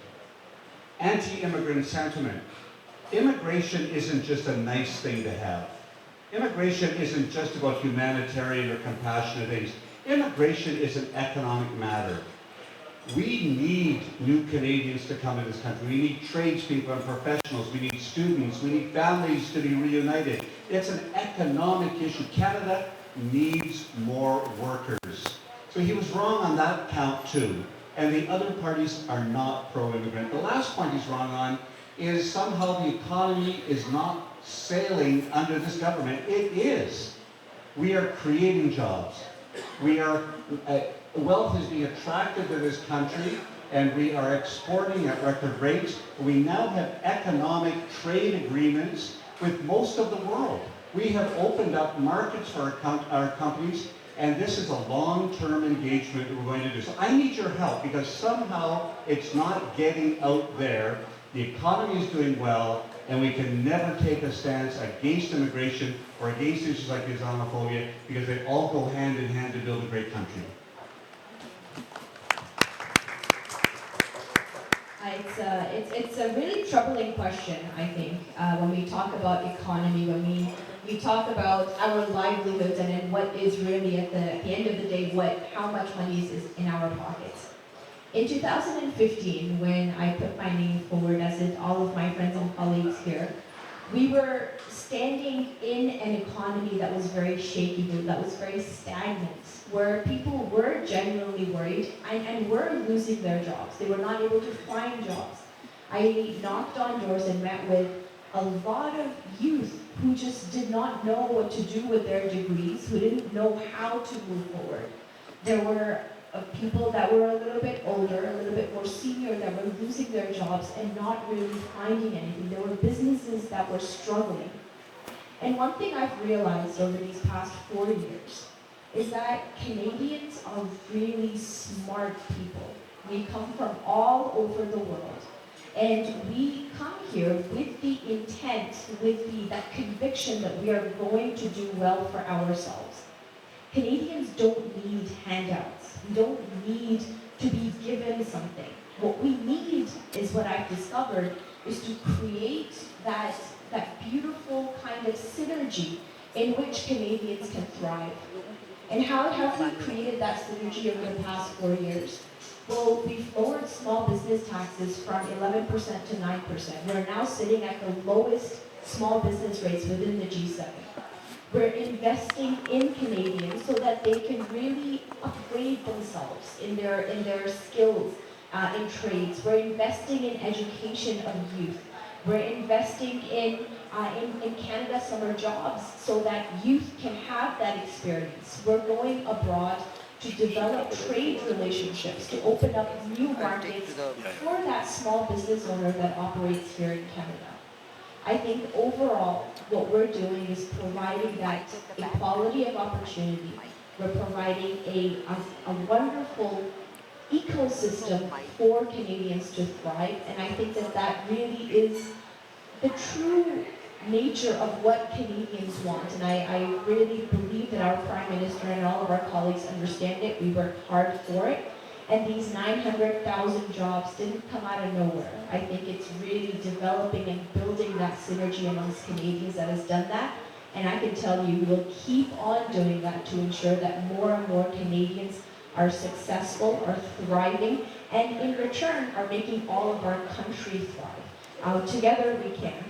Anti-immigrant sentiment. Immigration isn't just a nice thing to have. Immigration isn't just about humanitarian or compassionate things. Immigration is an economic matter. We need new Canadians to come in this country. We need tradespeople and professionals. We need students. We need families to be reunited. It's an economic issue. Canada needs more workers. So he was wrong on that count too. And the other parties are not pro-immigrant. The last point he's wrong on is somehow the economy is not sailing under this government. It is. We are creating jobs. We are, wealth is being attracted to this country, and we are exporting at record rates. We now have economic trade agreements with most of the world. We have opened up markets for our companies, and this is a long-term engagement that we're going to do. So I need your help, because somehow it's not getting out there. The economy is doing well, and we can never take a stance against immigration or against issues like Islamophobia, because they all go hand in hand to build a great country. It's a really troubling question, I think, when we talk about economy, when we talk about our livelihoods, and then what is really at the end of the day, how much money is in our pockets. In 2015, when I put my name forward, as did all of my friends and colleagues here, We were standing in an economy that was very shaky, that was very stagnant, where people were genuinely worried and were losing their jobs. They were not able to find jobs. I knocked on doors and met with a lot of youth who just did not know what to do with their degrees, who didn't know how to move forward. There were people that were a little bit older, a little bit more senior, that were losing their jobs and not really finding anything. There were businesses that were struggling. And one thing I've realized over these past 4 years is that Canadians are really smart people. We come from all over the world. And we come here with the intent, with that conviction that we are going to do well for ourselves. Canadians don't need handouts. We don't need to be given something. What we need is what I've discovered is to create that beautiful kind of synergy in which Canadians can thrive. And how have we created that synergy over the past 4 years? Well, we've lowered small business taxes from 11% to 9%. We're now sitting at the lowest small business rates within the G7. We're investing in Canadians so that they can really upgrade themselves in their skills, in trades. We're investing in education of youth. We're investing in Canada summer jobs so that youth can have that experience. We're going abroad to develop trade relationships, to open up new markets for that small business owner that operates here in Canada. I think overall, what we're doing is providing that equality of opportunity. We're providing a wonderful ecosystem for Canadians to thrive, and I think that really is the true nature of what Canadians want. And I really believe that our Prime Minister and all of our colleagues understand it. We work hard for it. And these 900,000 jobs didn't come out of nowhere. I think it's really developing and building that synergy amongst Canadians that has done that. And I can tell you, we'll keep on doing that to ensure that more and more Canadians are successful, are thriving, and in return are making all of our country thrive. Together we can.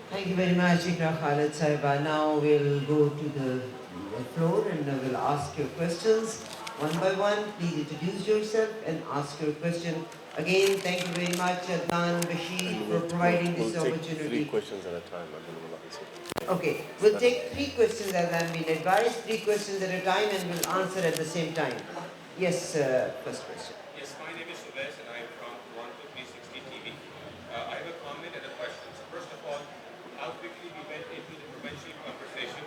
Thank you very much, Ikra Khalid Sahiba. Now we'll go to the floor and we'll ask your questions one by one. Please introduce yourself and ask your question. Again, thank you very much, Adnan Bashir, for providing this opportunity. Take 3 questions at a time. Okay, we'll take 3 questions as I've been advised, 3 questions at a time, and we'll answer at the same time. Yes, first question. Yes, my name is Sudesh and I'm from Toronto 360 TV. I have a comment and a question. So first of all, how quickly we went into the provincial conversation.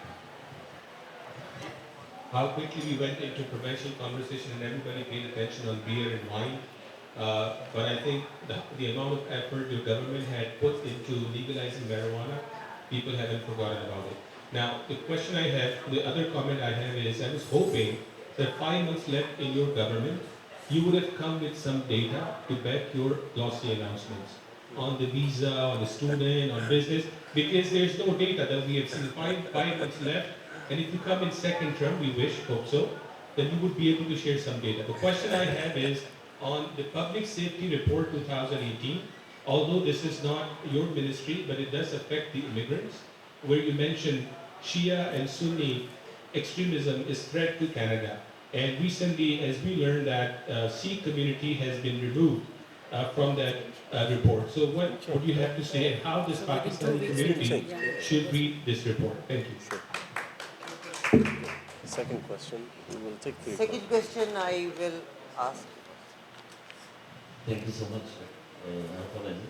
How quickly we went into provincial conversation and everybody paid attention on beer and wine. But I think the amount of effort your government had put into legalizing marijuana, people haven't forgotten about it. Now, the question I have, the other comment I have is, I was hoping that 5 months left in your government, you would have come with some data to back your glossy announcements on the visa, on the student, on business, because there's no data that we have seen. 5 months left, and if you come in second term, we hope so, then you would be able to share some data. The question I have is, on the Public Safety Report 2018, although this is not your ministry, but it does affect the immigrants, where you mentioned Shia and Sunni extremism is threat to Canada. And recently, as we learned that Sikh community has been removed from that report. So what would you have to say, and how does Pakistani community should read this report? Thank you. Second question, we will take 3. Second question I will ask. Thank you so much, Apology.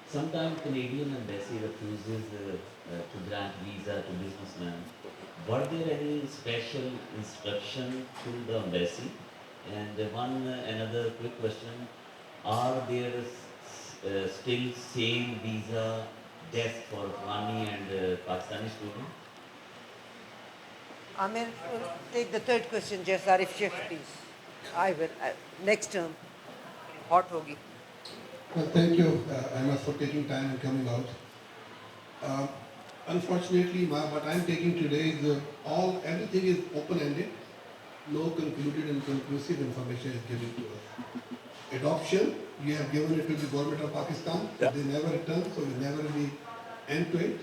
Sometimes Canadian embassy refuses to grant visa to businessmen. Were there any special instruction to the embassy? And another quick question, are there still same visa desk for Afghani and Pakistani students? Amir, will take the third question, just Arif Sheikh, please. I will. Next term, hot hogi. Well, thank you, Ahmed, for taking time and coming out. Unfortunately, what I'm taking today is everything is open-ended. No concluded and conclusive information is given to us. Adoption You have given it to the government of Pakistan, Yeah. they never return, so we never be end to it.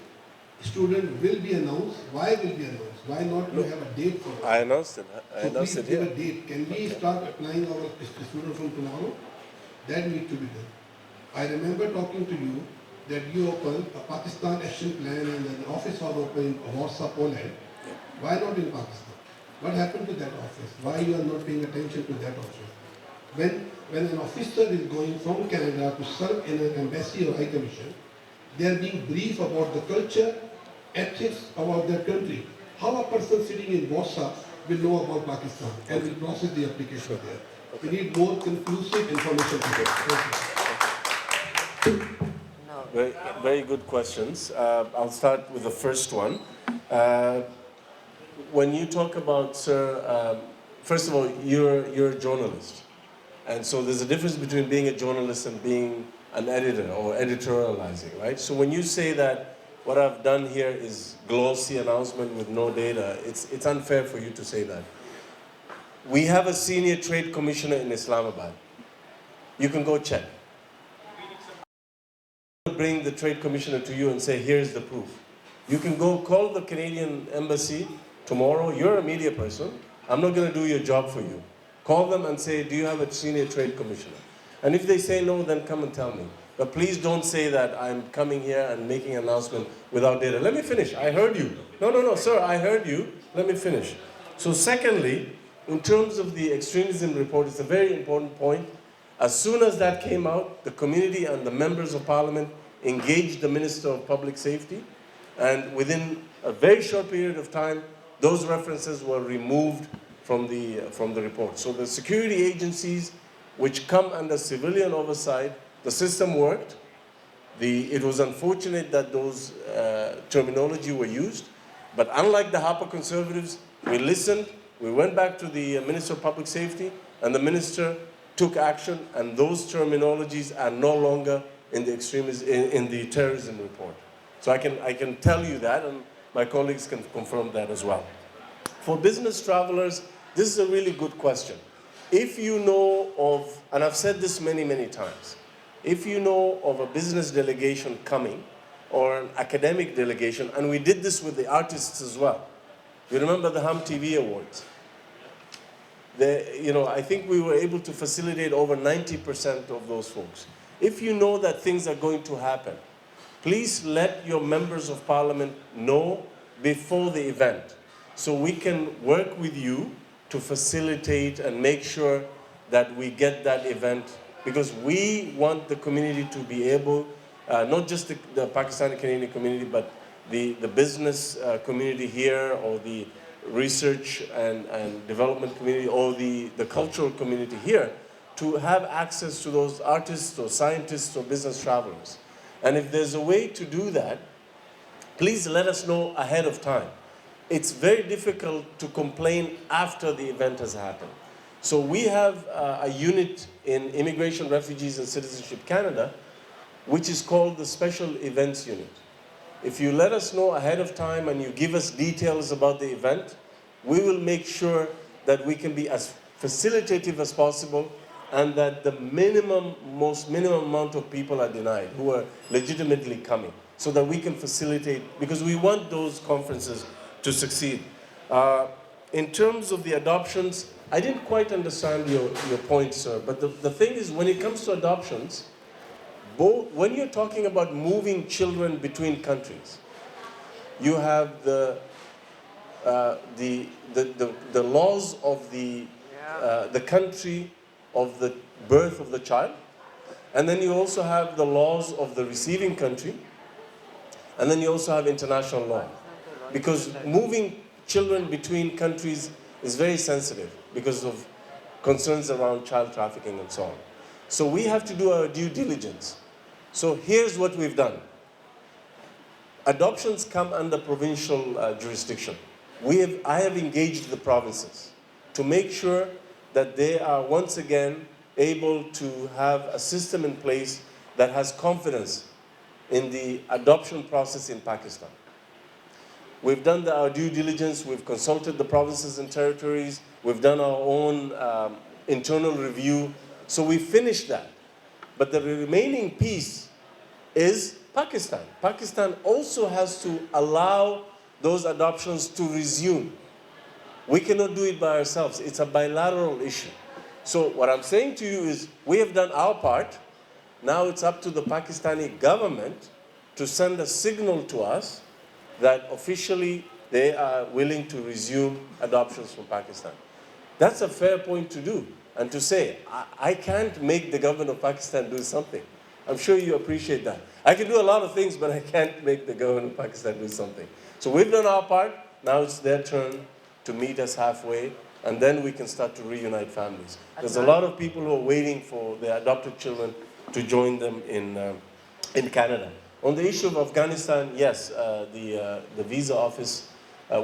Student will be announced. Why will be announced? Why not you have a date for it? I announced it. I So announced please it give here. a date. Can we start applying our students from tomorrow? That needs to be done. I remember talking to you that you opened a Pakistan action plan and an office was opened in Warsaw, Poland. Why not in Pakistan? What happened to that office? Why you are not paying attention to that office? When an officer is going from Canada to serve in an embassy or high commission, they are being briefed about the culture, ethics about their country. How a person sitting in Warsaw will know about Pakistan and will process the application there. We need more conclusive information to get. Very, very good questions. I'll start with the first one. When you talk about, sir, first of all, you're a journalist. And so there's a difference between being a journalist and being an editor or editorializing, right? So when you say that what I've done here is glossy announcement with no data, it's unfair for you to say that. We have a senior trade commissioner in Islamabad. You can go check. Bring the trade commissioner to you and say, here's the proof. You can go call the Canadian embassy tomorrow. You're a media person. I'm not going to do your job for you. Call them and say, do you have a senior trade commissioner? And if they say no, then come and tell me. But please don't say that I'm coming here and making an announcement without data. Let me finish. I heard you. No, sir, I heard you. Let me finish. So secondly, in terms of the extremism report, it's a very important point. As soon as that came out, the community and the members of parliament engaged the Minister of Public Safety, and within a very short period of time, those references were removed from the report. So the security agencies, which come under civilian oversight, the system worked. It was unfortunate that those terminology were used, but unlike the Harper Conservatives, we listened, we went back to the Minister of Public Safety, and the Minister took action, and those terminologies are no longer in the terrorism report. So I can tell you that, and my colleagues can confirm that as well. For business travelers, this is a really good question. If you know of, and I've said this many, many times, if you know of a business delegation coming, or an academic delegation, and we did this with the artists as well. You remember the Hum TV Awards? I think we were able to facilitate over 90% of those folks. If you know that things are going to happen, please let your members of parliament know before the event, so we can work with you to facilitate and make sure that we get that event, because we want the community to be able, not just the Pakistani Canadian community, but the business community here, or the research and development community, or the cultural community here, to have access to those artists or scientists or business travelers. And if there's a way to do that, please let us know ahead of time. It's very difficult to complain after the event has happened. So we have a unit in Immigration, Refugees and Citizenship Canada, which is called the Special Events Unit. If you let us know ahead of time and you give us details about the event, we will make sure that we can be as facilitative as possible, and that the most minimum amount of people are denied who are legitimately coming, so that we can facilitate, because we want those conferences to succeed. In terms of the adoptions, I didn't quite understand your point, sir, but the thing is, when it comes to adoptions, when you're talking about moving children between countries, you have the laws of the country of the birth of the child, and then you also have the laws of the receiving country, and then you also have international law. Because moving children between countries is very sensitive because of concerns around child trafficking and so on. So we have to do our due diligence. So here's what we've done. Adoptions come under provincial jurisdiction. I have engaged the provinces to make sure that they are once again able to have a system in place that has confidence in the adoption process in Pakistan. We've done our due diligence, we've consulted the provinces and territories, we've done our own internal review, so we finished that. But the remaining piece is Pakistan. Pakistan also has to allow those adoptions to resume. We cannot do it by ourselves. It's a bilateral issue. So what I'm saying to you is we have done our part. Now it's up to the Pakistani government to send a signal to us that officially they are willing to resume adoptions from Pakistan. That's a fair point to do and to say, I can't make the government of Pakistan do something. I'm sure you appreciate that. I can do a lot of things, but I can't make the government of Pakistan do something. So we've done our part. Now it's their turn to meet us halfway, and then we can start to reunite families. There's a lot of people who are waiting for their adopted children to join them in Canada. On the issue of Afghanistan, yes, the visa office,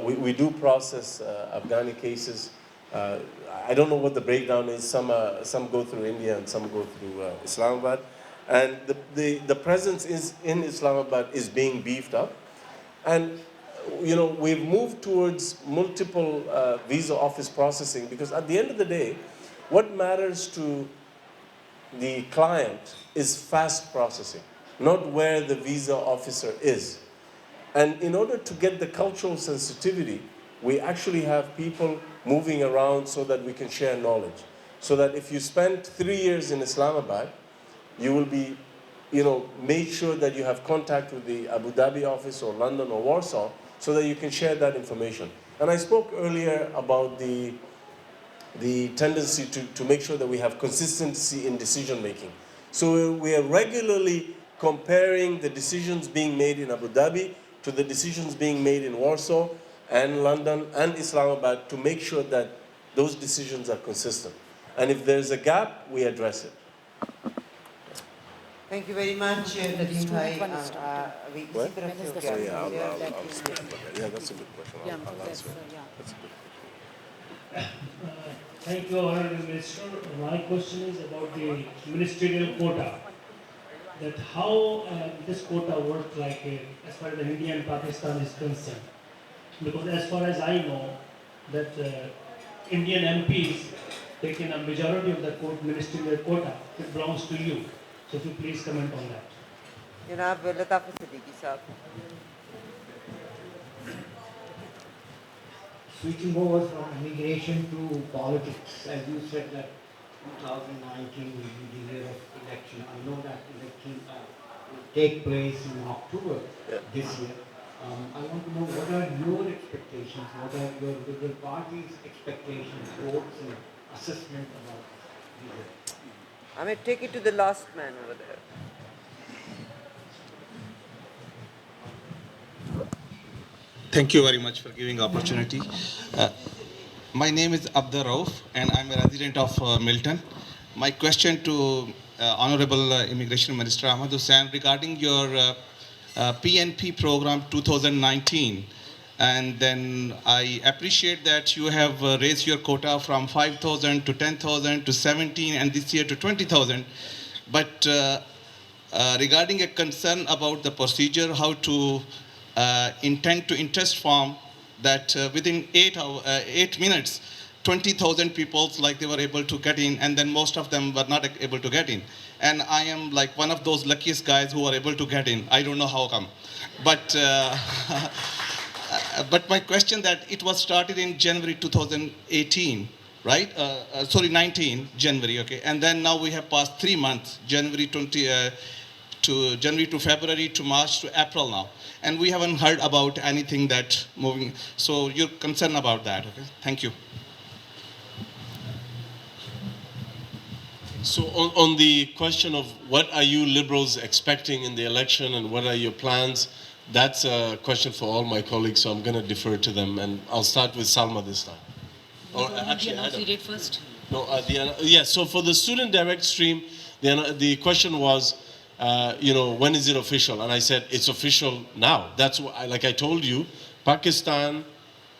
we do process Afghani cases. I don't know what the breakdown is. Some go through India and some go through Islamabad. And the presence in Islamabad is being beefed up. And you know, we've moved towards multiple visa office processing because at the end of the day, what matters to the client is fast processing, not where the visa officer is. And in order to get the cultural sensitivity, we actually have people moving around so that we can share knowledge. So that if you spend 3 years in Islamabad, you will be, you know, made sure that you have contact with the Abu Dhabi office or London or Warsaw so that you can share that information. And I spoke earlier about the tendency to make sure that we have consistency in decision making. So we are regularly comparing the decisions being made in Abu Dhabi to the decisions being made in Warsaw and London and Islamabad to make sure that those decisions are consistent. And if there's a gap, we address it. Thank you very much, Nadeem Bhai. What? Yeah, that's a good question. I'll answer it. That's a good question. Thank you, Honorable Minister. My question is about the ministerial quota. That how this quota works like as far as India and Pakistan is concerned. Because as far as I know, that Indian MPs take in a majority of the ministerial quota. It belongs to you. So if you please comment on that. Janab Latafa Siddiqui Saab. Switching over from immigration to politics, as you said that 2019 will be the year of election. I know that election will take place in October this year. I want to know what are your expectations, what are your Liberal Party's expectations, hopes and assessment about the year. I may take it to the last man over there. Thank you very much for giving opportunity. My name is Abdur Rauf and I'm a resident of Milton. My question to Honorable Immigration Minister Ahmed Hussain regarding your PNP program 2019. And then I appreciate that you have raised your quota from 5,000 to 10,000 to 17 and this year to 20,000. But regarding a concern about the procedure, how to intent to interest form that within 8 minutes, 20,000 people like they were able to get in and then most of them were not able to get in. And I am like one of those luckiest guys who are able to get in. I don't know how come. But but my question that it was started in January 2018, right? 19 January, okay. And then now we have passed 3 months, January to February to March to April now. And we haven't heard about anything that moving. So you're concerned about that, okay? Thank you. So on the question of what are you liberals expecting in the election and what are your plans, that's a question for all my colleagues, so I'm going to defer to them, and I'll start with Salma this time. Or actually, I don't. Read first. No, so for the student direct stream, the question was, when is it official? And I said, it's official now. That's why, like I told you, Pakistan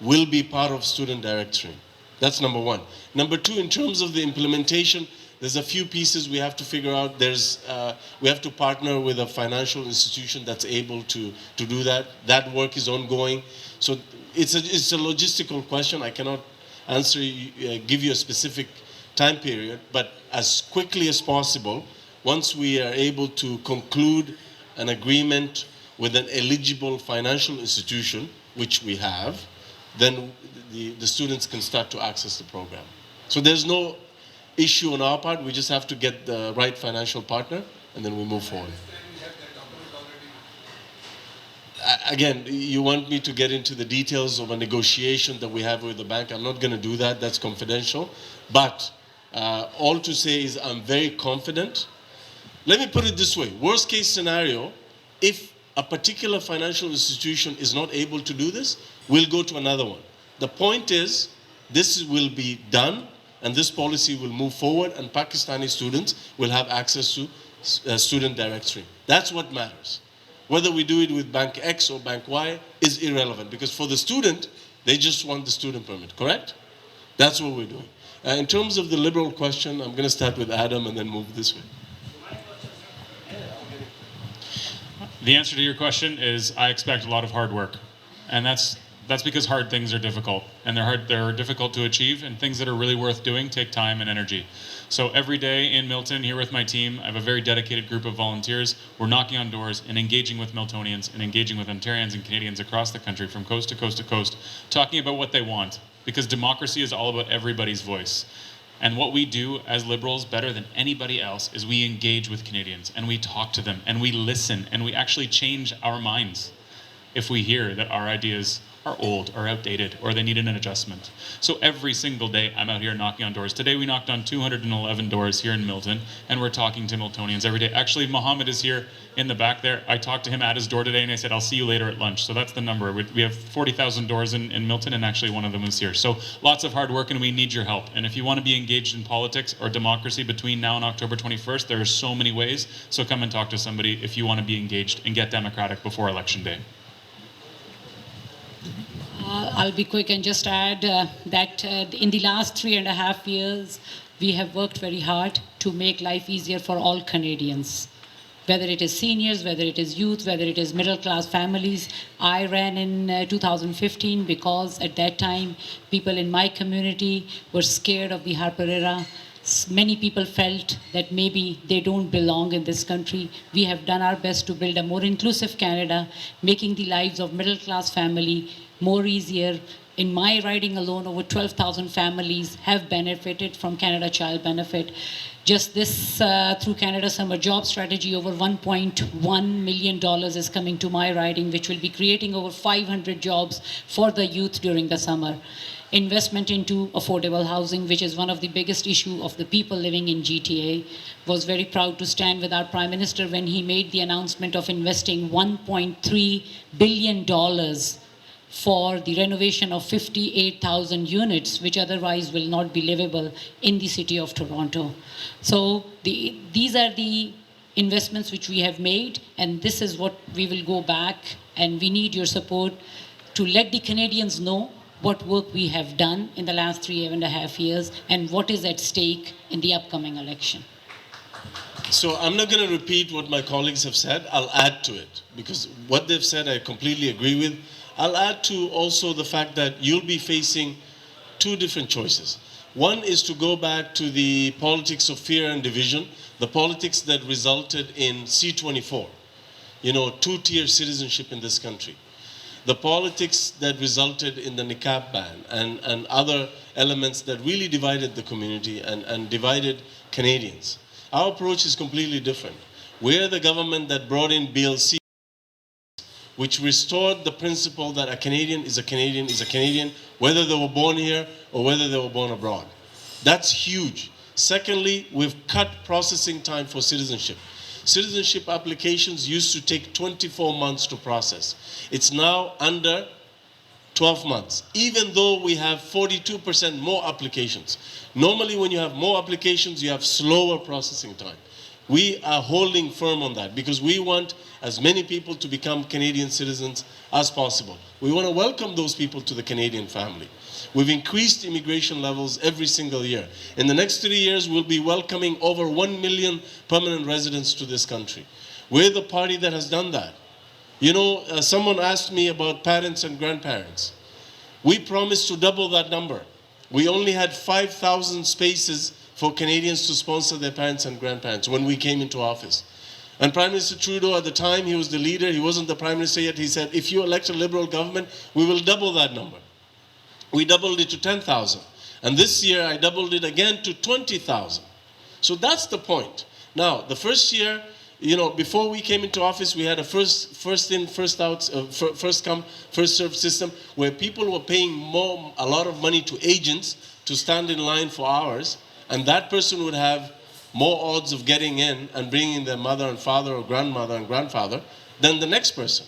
will be part of student direct stream. That's number one. Number two, in terms of the implementation, there's a few pieces we have to figure out. We have to partner with a financial institution that's able to do that. That work is ongoing. So it's a logistical question. I cannot give you a specific time period, but as quickly as possible, once we are able to conclude an agreement with an eligible financial institution, which we have, then the students can start to access the program. So there's no issue on our part. We just have to get the right financial partner, and then we move forward. Again, you want me to get into the details of a negotiation that we have with the bank. I'm not going to do that. That's confidential. But all to say is I'm very confident. Let me put it this way. Worst case scenario, if a particular financial institution is not able to do this, we'll go to another one. The point is, this will be done, and this policy will move forward, and Pakistani students will have access to student direct stream. That's what matters. Whether we do it with Bank X or Bank Y is irrelevant, because for the student, they just want the student permit, correct? That's what we're doing. In terms of the liberal question, I'm going to start with Adam and then move this way. The answer to your question is I expect a lot of hard work. And that's because hard things are difficult. And they're difficult to achieve, and things that are really worth doing take time and energy. So every day in Milton, here with my team, I have a very dedicated group of volunteers. We're knocking on doors and engaging with Miltonians and engaging with Ontarians and Canadians across the country from coast to coast to coast, talking about what they want. Because democracy is all about everybody's voice. And what we do as Liberals better than anybody else is we engage with Canadians and we talk to them and we listen and we actually change our minds if we hear that our ideas are old or outdated or they need an adjustment. So every single day I'm out here knocking on doors. Today we knocked on 211 doors here in Milton, and we're talking to Miltonians every day. Actually, Mohammed is here in the back there. I talked to him at his door today and I said, I'll see you later at lunch. So that's the number. We have 40,000 doors in Milton, and actually one of them is here. So lots of hard work, and we need your help. And if you want to be engaged in politics or democracy between now and October 21st, there are so many ways. So come and talk to somebody if you want to be engaged and get democratic before Election Day. I'll be quick and just add that in the last 3.5 years, we have worked very hard to make life easier for all Canadians. Whether it is seniors, whether it is youth, whether it is middle-class families. I ran in 2015 because at that time, people in my community were scared of the Harper era. Many people felt that maybe they don't belong in this country. We have done our best to build a more inclusive Canada, making the lives of middle-class family more easier. In my riding alone, over 12,000 families have benefited from Canada Child Benefit. Just this, through Canada Summer Job Strategy, over $1.1 million is coming to my riding, which will be creating over 500 jobs for the youth during the summer. Investment into affordable housing, which is one of the biggest issues of the people living in GTA. Was very proud to stand with our Prime Minister when he made the announcement of investing $1.3 billion for the renovation of 58,000 units, which otherwise will not be livable in the city of Toronto. So these are the investments which we have made, and this is what we will go back, and we need your support to let the Canadians know what work we have done in the last 3.5 years and what is at stake in the upcoming election. So I'm not going to repeat what my colleagues have said. I'll add to it, because what they've said I completely agree with. I'll add to also the fact that you'll be facing two different choices. One is to go back to the politics of fear and division, the politics that resulted in C-24, two-tier citizenship in this country. The politics that resulted in the niqab ban and other elements that really divided the community and divided Canadians. Our approach is completely different. We're the government that brought in BLC, which restored the principle that a Canadian is a Canadian is a Canadian, whether they were born here or whether they were born abroad. That's huge. Secondly, we've cut processing time for citizenship. Citizenship applications used to take 24 months to process. It's now under 12 months, even though we have 42% more applications. Normally, when you have more applications, you have slower processing time. We are holding firm on that because we want as many people to become Canadian citizens as possible. We want to welcome those people to the Canadian family. We've increased immigration levels every single year. In the next 3 years, we'll be welcoming over 1 million permanent residents to this country. We're the party that has done that. Someone asked me about parents and grandparents. We promised to double that number. We only had 5,000 spaces for Canadians to sponsor their parents and grandparents when we came into office. And Prime Minister Trudeau at the time, he was the leader, he wasn't the Prime Minister yet, he said, if you elect a Liberal government, we will double that number. We doubled it to 10,000. And this year I doubled it again to 20,000. So that's the point. Now, the first year, you know, before we came into office, we had a first in, first out, first come, first served system where people were paying a lot of money to agents to stand in line for hours, and that person would have more odds of getting in and bringing their mother and father or grandmother and grandfather than the next person.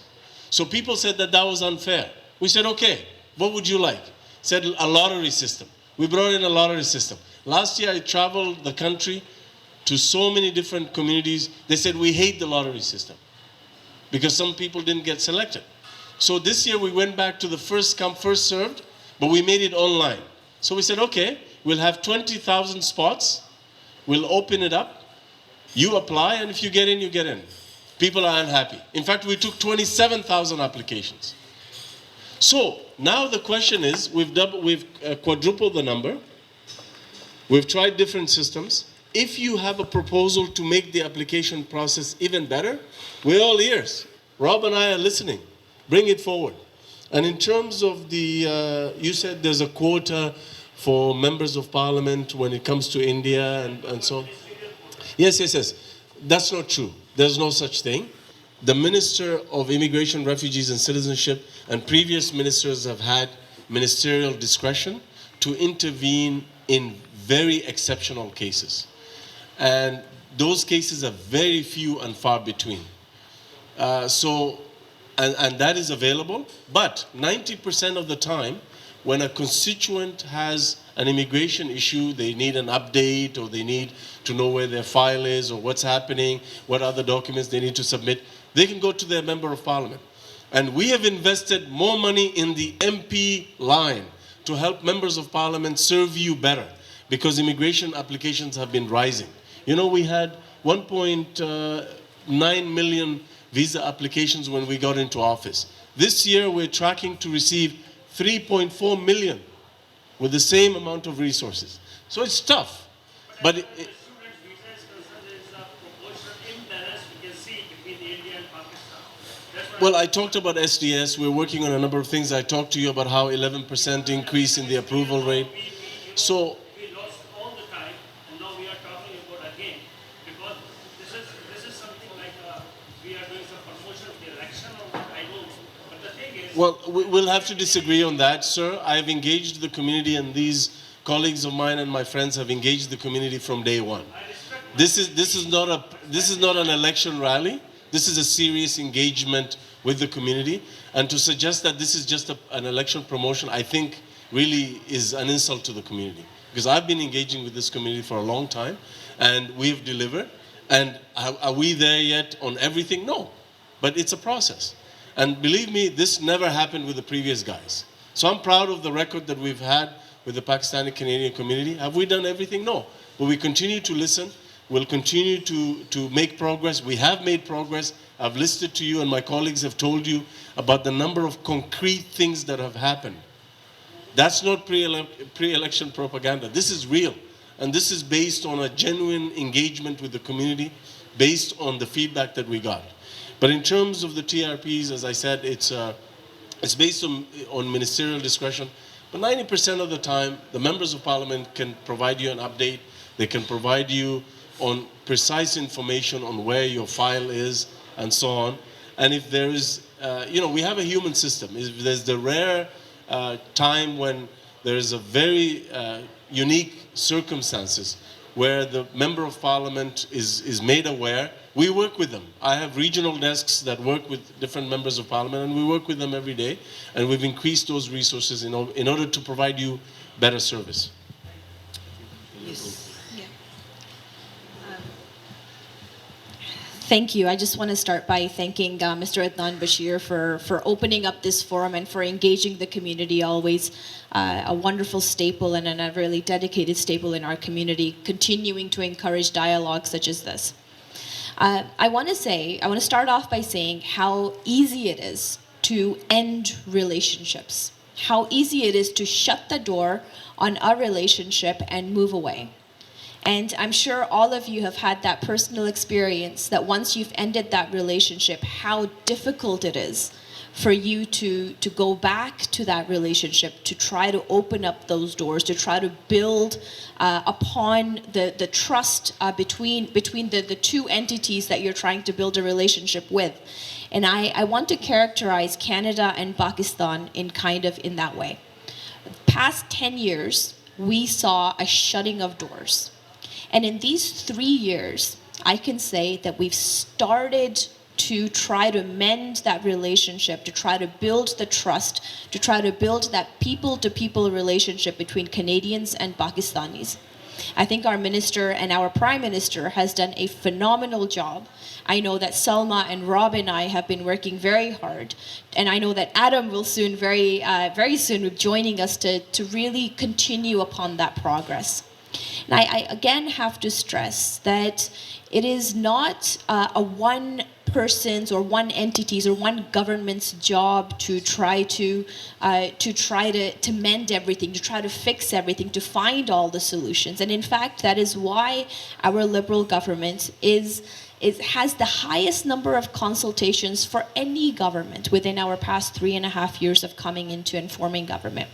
So people said that that was unfair. We said, okay, what would you like? Said a lottery system. We brought in a lottery system. Last year I traveled the country to so many different communities. They said, we hate the lottery system because some people didn't get selected. So this year we went back to the first come, first served, but we made it online. So we said, okay, we'll have 20,000 spots. We'll open it up. You apply, and if you get in, you get in. People are unhappy. In fact, we took 27,000 applications. So now the question is, we've quadrupled the number. We've tried different systems. If you have a proposal to make the application process even better, we're all ears. Rob and I are listening. Bring it forward. And in terms of the, you said there's a quota for members of parliament when it comes to India and so on. Yes, yes, yes. That's not true. There's no such thing. The Minister of Immigration, Refugees and Citizenship and previous ministers have had ministerial discretion to intervene in very exceptional cases. And those cases are very few and far between. And that is available, but 90% of the time, when a constituent has an immigration issue, they need an update or they need to know where their file is or what's happening, what other documents they need to submit, they can go to their member of parliament. And we have invested more money in the MP line to help members of parliament serve you better because immigration applications have been rising. You know, we had 1.9 million visa applications when we got into office. This year we're tracking to receive 3.4 million with the same amount of resources. So it's tough. But well, I talked about SDS. We're working on a number of things. I talked to you about how 11% increase in the approval rate. So we lost all the time, and now we are talking about again, because this is something like we are doing some promotion of the election, or I don't know. But the thing is, well, we'll have to disagree on that, sir. I've engaged the community, and these colleagues of mine and my friends have engaged the community from day one. This is not an election rally. This is a serious engagement with the community, and to suggest that this is just an election promotion, I think really is an insult to the community. Because I've been engaging with this community for a long time, and we've delivered. And are we there yet on everything? No, but it's a process. And believe me, this never happened with the previous guys. So I'm proud of the record that we've had with the Pakistani Canadian community. Have we done everything? No, but we continue to listen. We'll continue to make progress. We have made progress. I've listed to you, and my colleagues have told you about the number of concrete things that have happened. That's not pre-election propaganda. This is real. And this is based on a genuine engagement with the community, based on the feedback that we got. But in terms of the TRPs, as I said, it's based on ministerial discretion. But 90% of the time, the members of parliament can provide you an update. They can provide you on precise information on where your file is and so on. And if there is, we have a human system. If there's the rare time when there is a very unique circumstances where the member of parliament is made aware, we work with them. I have regional desks that work with different members of parliament, and we work with them every day, and we've increased those resources in order to provide you better service. Yes. Thank you. I just want to start by thanking Mr. Adnan Bashir for opening up this forum and for engaging the community, always a wonderful staple and a really dedicated staple in our community, continuing to encourage dialogue such as this. I want to start off by saying how easy it is to end relationships, how easy it is to shut the door on a relationship and move away. And I'm sure all of you have had that personal experience that once you've ended that relationship, how difficult it is for you to go back to that relationship, to try to open up those doors, to try to build upon the trust between the two entities that you're trying to build a relationship with. And I want to characterize Canada and Pakistan in that way. Past 10 years, we saw a shutting of doors. And in these 3 years, I can say that we've started to try to mend that relationship, to try to build the trust, to try to build that people-to-people relationship between Canadians and Pakistanis. I think our minister and our prime minister has done a phenomenal job. I know that Salma and Rob and I have been working very hard, and I know that Adam will soon, very soon, be joining us to really continue upon that progress. And I again have to stress that it is not a one person's or one entity's or one government's job to try to mend everything, to try to fix everything, to find all the solutions. And in fact, that is why our Liberal government has the highest number of consultations for any government within our past 3.5 years of coming into and forming government.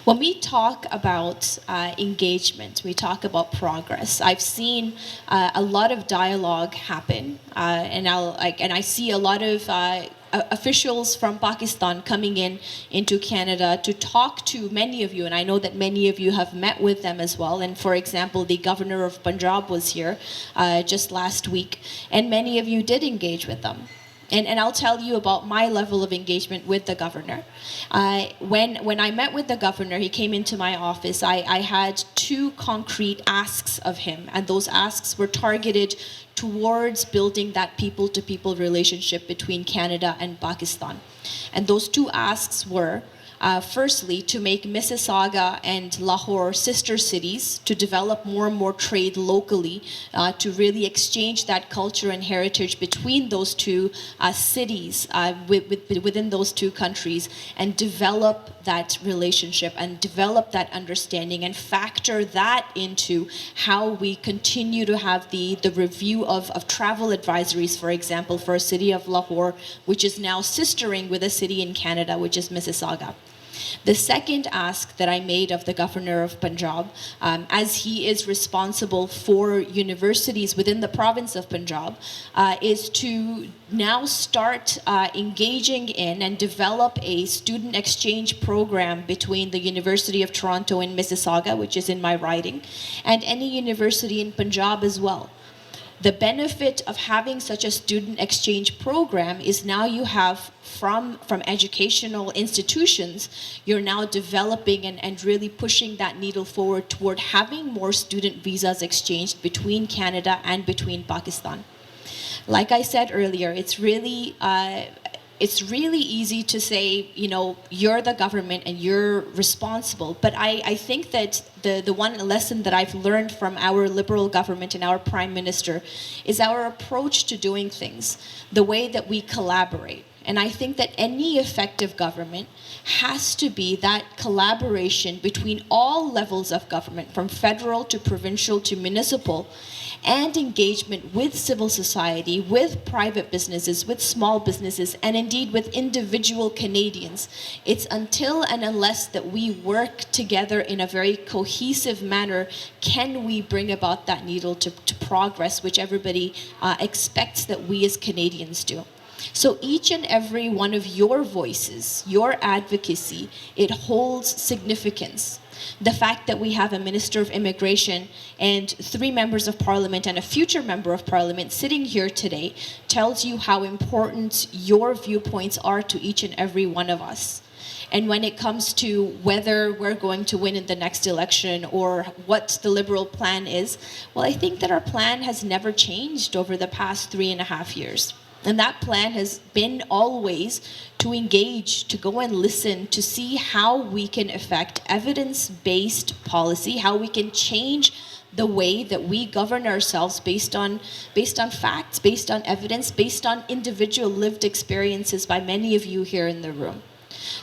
When we talk about engagement, we talk about progress. I've seen a lot of dialogue happen, and I see a lot of officials from Pakistan coming into Canada to talk to many of you, and I know that many of you have met with them as well. And for example, the governor of Punjab was here just last week, and many of you did engage with them. And I'll tell you about my level of engagement with the governor. When I met with the governor, he came into my office, I had 2 concrete asks of him, and those asks were targeted towards building that people-to-people relationship between Canada and Pakistan. And those 2 asks were, firstly, to make Mississauga and Lahore sister cities, to develop more and more trade locally, to really exchange that culture and heritage between those 2 cities, within those 2 countries, and develop that relationship and develop that understanding and factor that into how we continue to have the review of travel advisories, for example, for a city of Lahore, which is now sistering with a city in Canada, which is Mississauga. The second ask that I made of the governor of Punjab, as he is responsible for universities within the province of Punjab, is to now start engaging in and develop a student exchange program between the University of Toronto and Mississauga, which is in my riding, and any university in Punjab as well. The benefit of having such a student exchange program is now you have from educational institutions, you're now developing and really pushing that needle forward toward having more student visas exchanged between Canada and between Pakistan. Like I said earlier, it's really easy to say, you're the government and you're responsible. But I think that the one lesson that I've learned from our Liberal government and our Prime Minister is our approach to doing things, the way that we collaborate. And I think that any effective government has to be that collaboration between all levels of government, from federal to provincial to municipal, and engagement with civil society, with private businesses, with small businesses, and indeed with individual Canadians. It's until and unless that we work together in a very cohesive manner can we bring about that needle to progress, which everybody expects that we as Canadians do. So each and every one of your voices, your advocacy, it holds significance. The fact that we have a Minister of Immigration and 3 members of Parliament and a future member of Parliament sitting here today tells you how important your viewpoints are to each and every one of us. And when it comes to whether we're going to win in the next election or what the Liberal plan is, well, I think that our plan has never changed over the past 3.5 years. And that plan has been always to engage, to go and listen, to see how we can affect evidence-based policy, how we can change the way that we govern ourselves based on facts, based on evidence, based on individual lived experiences by many of you here in the room.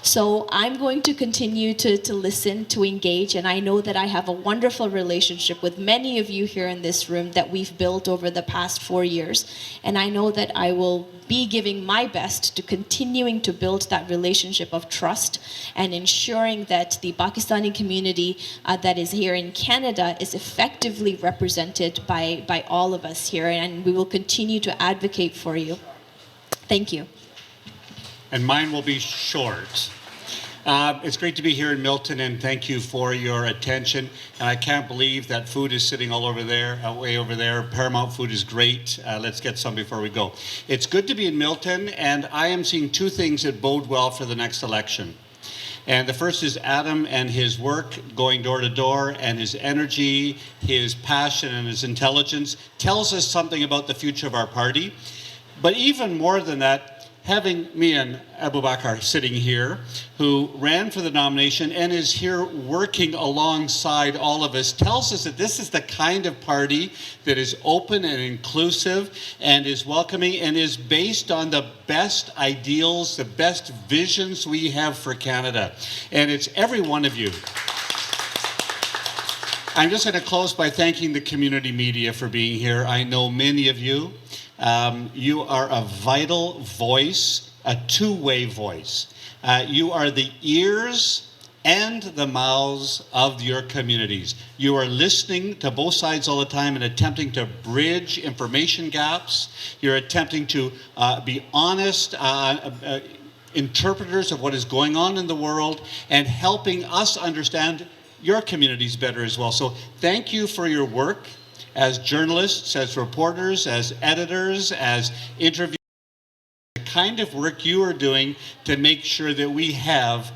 So I'm going to continue to listen, to engage, and I know that I have a wonderful relationship with many of you here in this room that we've built over the past 4 years, and I know that I will be giving my best to continuing to build that relationship of trust and ensuring that the Pakistani community that is here in Canada is effectively represented by all of us here, and we will continue to advocate for you. Thank you. And mine will be short. It's great to be here in Milton, and thank you for your attention. And I can't believe that food is sitting all over there, way over there. Paramount food is great. Let's get some before we go. It's good to be in Milton, and I am seeing two things that bode well for the next election. And the first is Adam and his work going door to door, and his energy, his passion, and his intelligence tells us something about the future of our party. But even more than that, having me and Abu Bakr sitting here, who ran for the nomination and is here working alongside all of us, tells us that this is the kind of party that is open and inclusive and is welcoming and is based on the best ideals, the best visions we have for Canada. And it's every one of you. I'm just going to close by thanking the community media for being here. I know many of you. You are a vital voice, a two-way voice. You are the ears and the mouths of your communities. You are listening to both sides all the time and attempting to bridge information gaps. You're attempting to be honest interpreters of what is going on in the world and helping us understand your communities better as well. So thank you for your work as journalists, as reporters, as editors, as interviewers, the kind of work you are doing to make sure that we have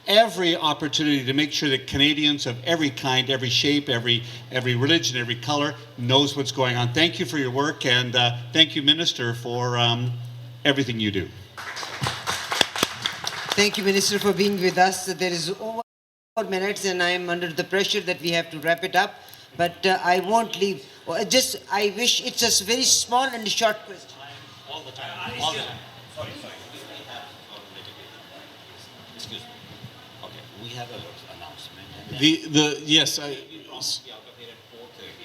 every opportunity to make sure that Canadians of every kind, every shape, every religion, every color knows what's going on. Thank you for your work, and thank you, Minister, for everything you do. Thank you, Minister, for being with us. There is over 4 minutes, and I'm under the pressure that we have to wrap it up. But I won't leave. I wish it's a very small and short question. All the time. All the time. Sorry. Excuse me. Okay, we have an announcement. Yes.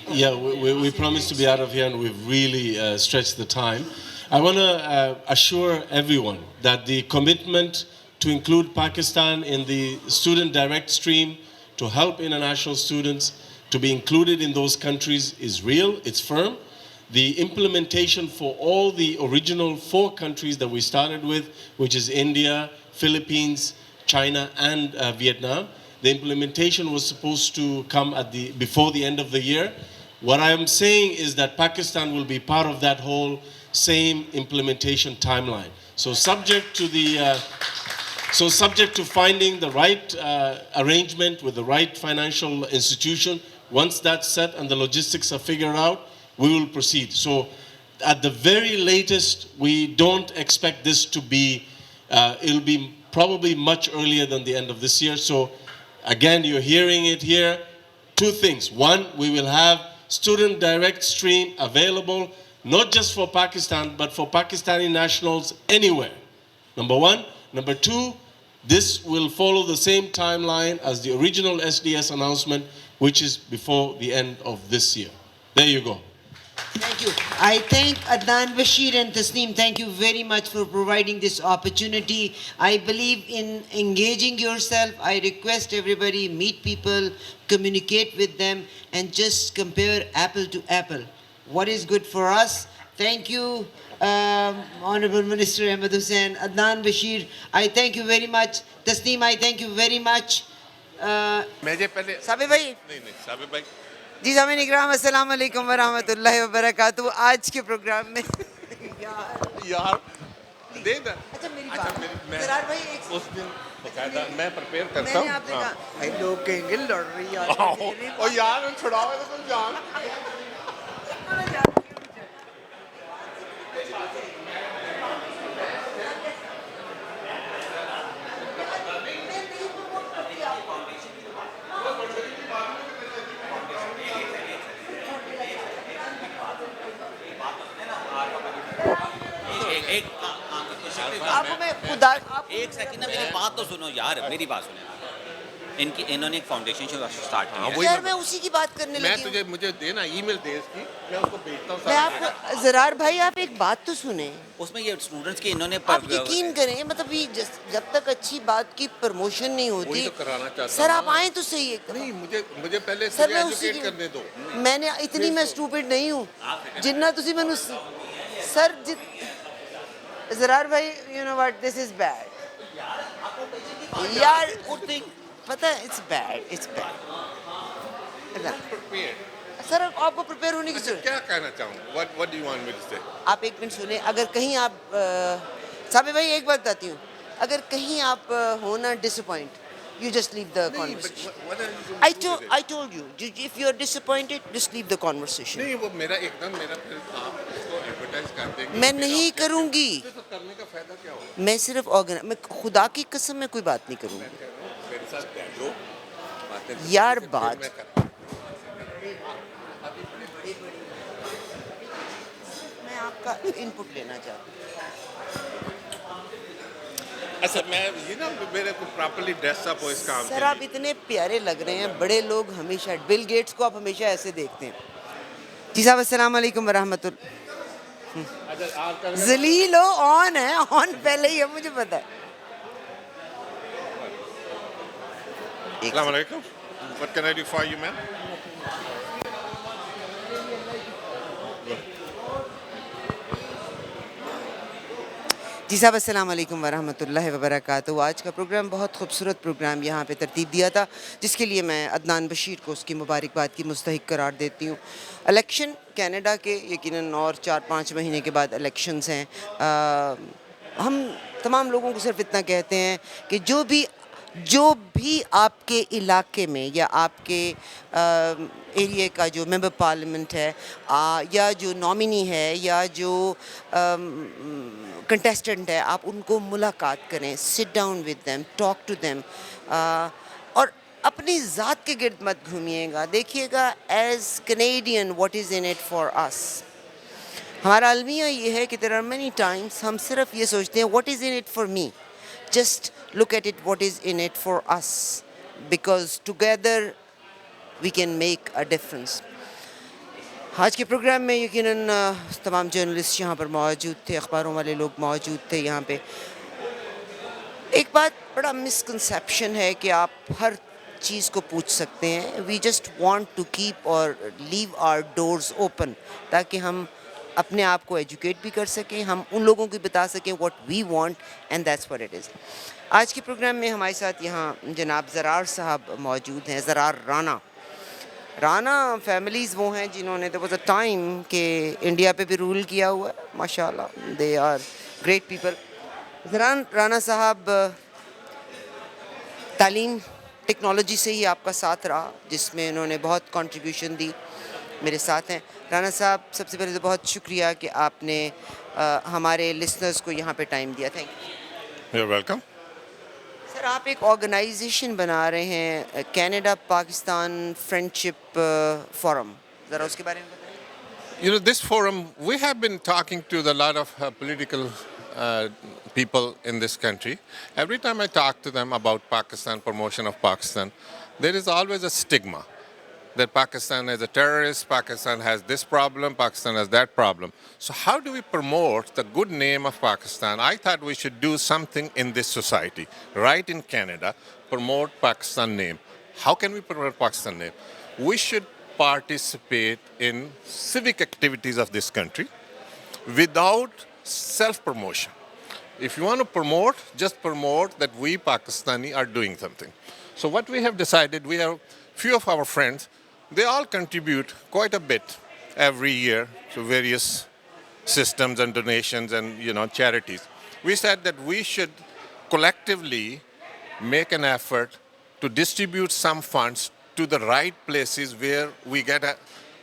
Yeah, we promised to be out of here, and we've really stretched the time. I want to assure everyone that the commitment to include Pakistan in the student direct stream, to help international students, to be included in those countries is real, it's firm. The implementation for all the original 4 countries that we started with, which is India, Philippines, China, and Vietnam, the implementation was supposed to come before the end of the year. What I am saying is that Pakistan will be part of that whole same implementation timeline. So subject to finding the right arrangement with the right financial institution, once that's set and the logistics are figured out, we will proceed. So at the very latest, we don't expect this to be, it'll be probably much earlier than the end of this year. So again, you're hearing it here. 2 things. 1, we will have student direct stream available, not just for Pakistan, but for Pakistani nationals anywhere. Number 1. Number 2, this will follow the same timeline as the original SDS announcement, which is before the end of this year. There you go. Thank you. I thank Adnan Bashir and Tasneem. Thank you very much for providing this opportunity. I believe in engaging yourself. I request everybody meet people, communicate with them, and just compare apple to apple. What is good for us? Thank you, Honorable Minister Ahmed Hussain, Adnan Bashir. I thank you very much. Tasneem, I thank you very much. Sabir bhai. Sabir bhai. जी सामीन इकराम अस्सलाम वालेकुम व रहमतुल्लाहि व बरकातहू। आज के programme में यार दे दे। अच्छा मेरी बात सरार भाई उस दिन बकायदा मैं प्रिपेयर करता हूँ। मैंने आपने कहा भाई लोग कहेंगे लड़ रही यार। ओ यार छुड़ाओ तो तुम जान। आपको मैं खुदा एक सेकंड ना मेरी बात तो सुनो यार, मेरी बात सुनो। इन्होंने एक फाउंडेशन स्टार्ट किया। यार मैं उसी की बात करने लगी हूँ। मुझे देना ईमेल दे इसकी, मैं उसको भेजता हूँ। मैं आपको ज़रार भाई आप एक बात तो सुने। उसमें ये स्टूडेंट्स की इन्होंने आप यकीन करें, मतलब ये जब तक अच्छी बात की प्रमोशन नहीं होती, वही तो कराना चाहता सर आप आए तो सही है। नहीं, मुझे पहले सर मैं एजुकेट करने दो। मैंने इतनी मैं स्टूपिड नहीं हूँ जिन्ना तुसी मैंने सर ज़रार भाई, you know what, this is bad यार। पता है it's bad, it's bad. Sir आपको प्रिपेयर होने की जरूरत। क्या कहना चाहूँ? What do you want me to say? आप एक मिनट सुने। अगर कहीं आप साबिर भाई एक बात बताती हूँ, अगर कहीं आप हो ना disappoint, you just leave the conversation. I told you, if you are disappointed, just leave the conversation. नहीं, वो मेरा एकदम मेरा फिर आप इसको एडवर्टाइज कर देंगे। मैं नहीं करूँगी। तो करने का फायदा क्या होगा? मैं सिर्फ मैं खुदा की कसम में कोई बात नहीं करूँगी। मेरे साथ बैठो, बातें यार बात मैं आपका इनपुट लेना चाहता हूँ। अच्छा, मैं ये ना मेरे को प्रॉपर्ली ड्रेस अप हो इस काम सर आप इतने प्यारे लग रहे हैं। बड़े लोग हमेशा, बिल गेट्स को आप हमेशा ऐसे देखते हैं। जी साहब अस्सलाम वालेकुम वरहमतुल्लाह। जलील हो, ऑन है, ऑन पहले ही है, मुझे पता है। अस्सलाम वालेकुम। What can I do for you, man? जी साहब अस्सलाम वालेकुम वरहमतुल्लाहि वबरकातुहू। आज का प्रोग्राम बहुत खूबसूरत प्रोग्राम यहाँ पे तरतीब दिया था, जिसके लिए मैं अदनान बशीर को उसकी मुबारकबाद की मुस्तहिक करार देती हूँ। इलेक्शन कनाडा के यकीनन और 4-5 महीने के बाद इलेक्शंस हैं। हम तमाम लोगों को सिर्फ इतना कहते हैं कि जो भी आपके इलाके में या आपके एरिया का जो मेंबर पार्लियामेंट है या जो नॉमिनी है या जो कंटेस्टेंट है, आप उनको मुलाकात करें, sit down with them, talk to them, और अपनी ज़ात के गिर्द मत घूमिएगा। देखिएगा as Canadian what is in it for us. हमारा अलमिया ये है कि देयर आर मेनी टाइम्स हम सिर्फ ये सोचते हैं what is in it for me. Just look at it, what is in it for us, because together we can make a difference. आज के प्रोग्राम में यकीनन तमाम जर्नलिस्ट यहाँ पर मौजूद थे, अखबारों वाले लोग मौजूद थे यहाँ पे। एक बात बड़ा मिसकंसेप्शन है कि आप हर चीज़ को पूछ सकते हैं। We just want to keep or leave our doors open, ताकि हम अपने आप को एजुकेट भी कर सकें, हम उन लोगों को बता सकें what we want, and that's what it is. आज के प्रोग्राम में हमारे साथ यहाँ जनाब ज़रार साहब मौजूद हैं। ज़रार राना फैमिलीज़ वो हैं जिन्होंने देयर वाज अ टाइम के इंडिया पे भी रूल किया हुआ है। माशाल्लाह they are great people. Rana साहब तालीम टेक्नोलॉजी से ही आपका साथ रहा, जिसमें उन्होंने बहुत कंट्रीब्यूशन दी। मेरे साथ हैं राना साहब। सबसे पहले तो बहुत शुक्रिया कि आपने हमारे लिसनर्स को यहाँ पे टाइम दिया। Thank you. You're welcome. Sir आप एक ऑर्गेनाइजेशन बना रहे हैं, कनाडा पाकिस्तान फ्रेंडशिप फोरम, ज़रा उसके बारे में बताइए। You know, this forum, we have been talking to a lot of political people in this country. Every time I talk to them about Pakistan, promotion of Pakistan, there is always a stigma that Pakistan is a terrorist, Pakistan has this problem, Pakistan has that problem. So how do we promote the good name of Pakistan? I thought we should do something in this society, right in Canada, promote Pakistan name. How can we promote Pakistan name? We should participate in civic activities of this country without self-promotion. If you want to promote, just promote that we Pakistani are doing something. So what we have decided, we have few of our friends, they all contribute quite a bit every year to various systems and donations and charities. We said that we should collectively make an effort to distribute some funds to the right places where we get a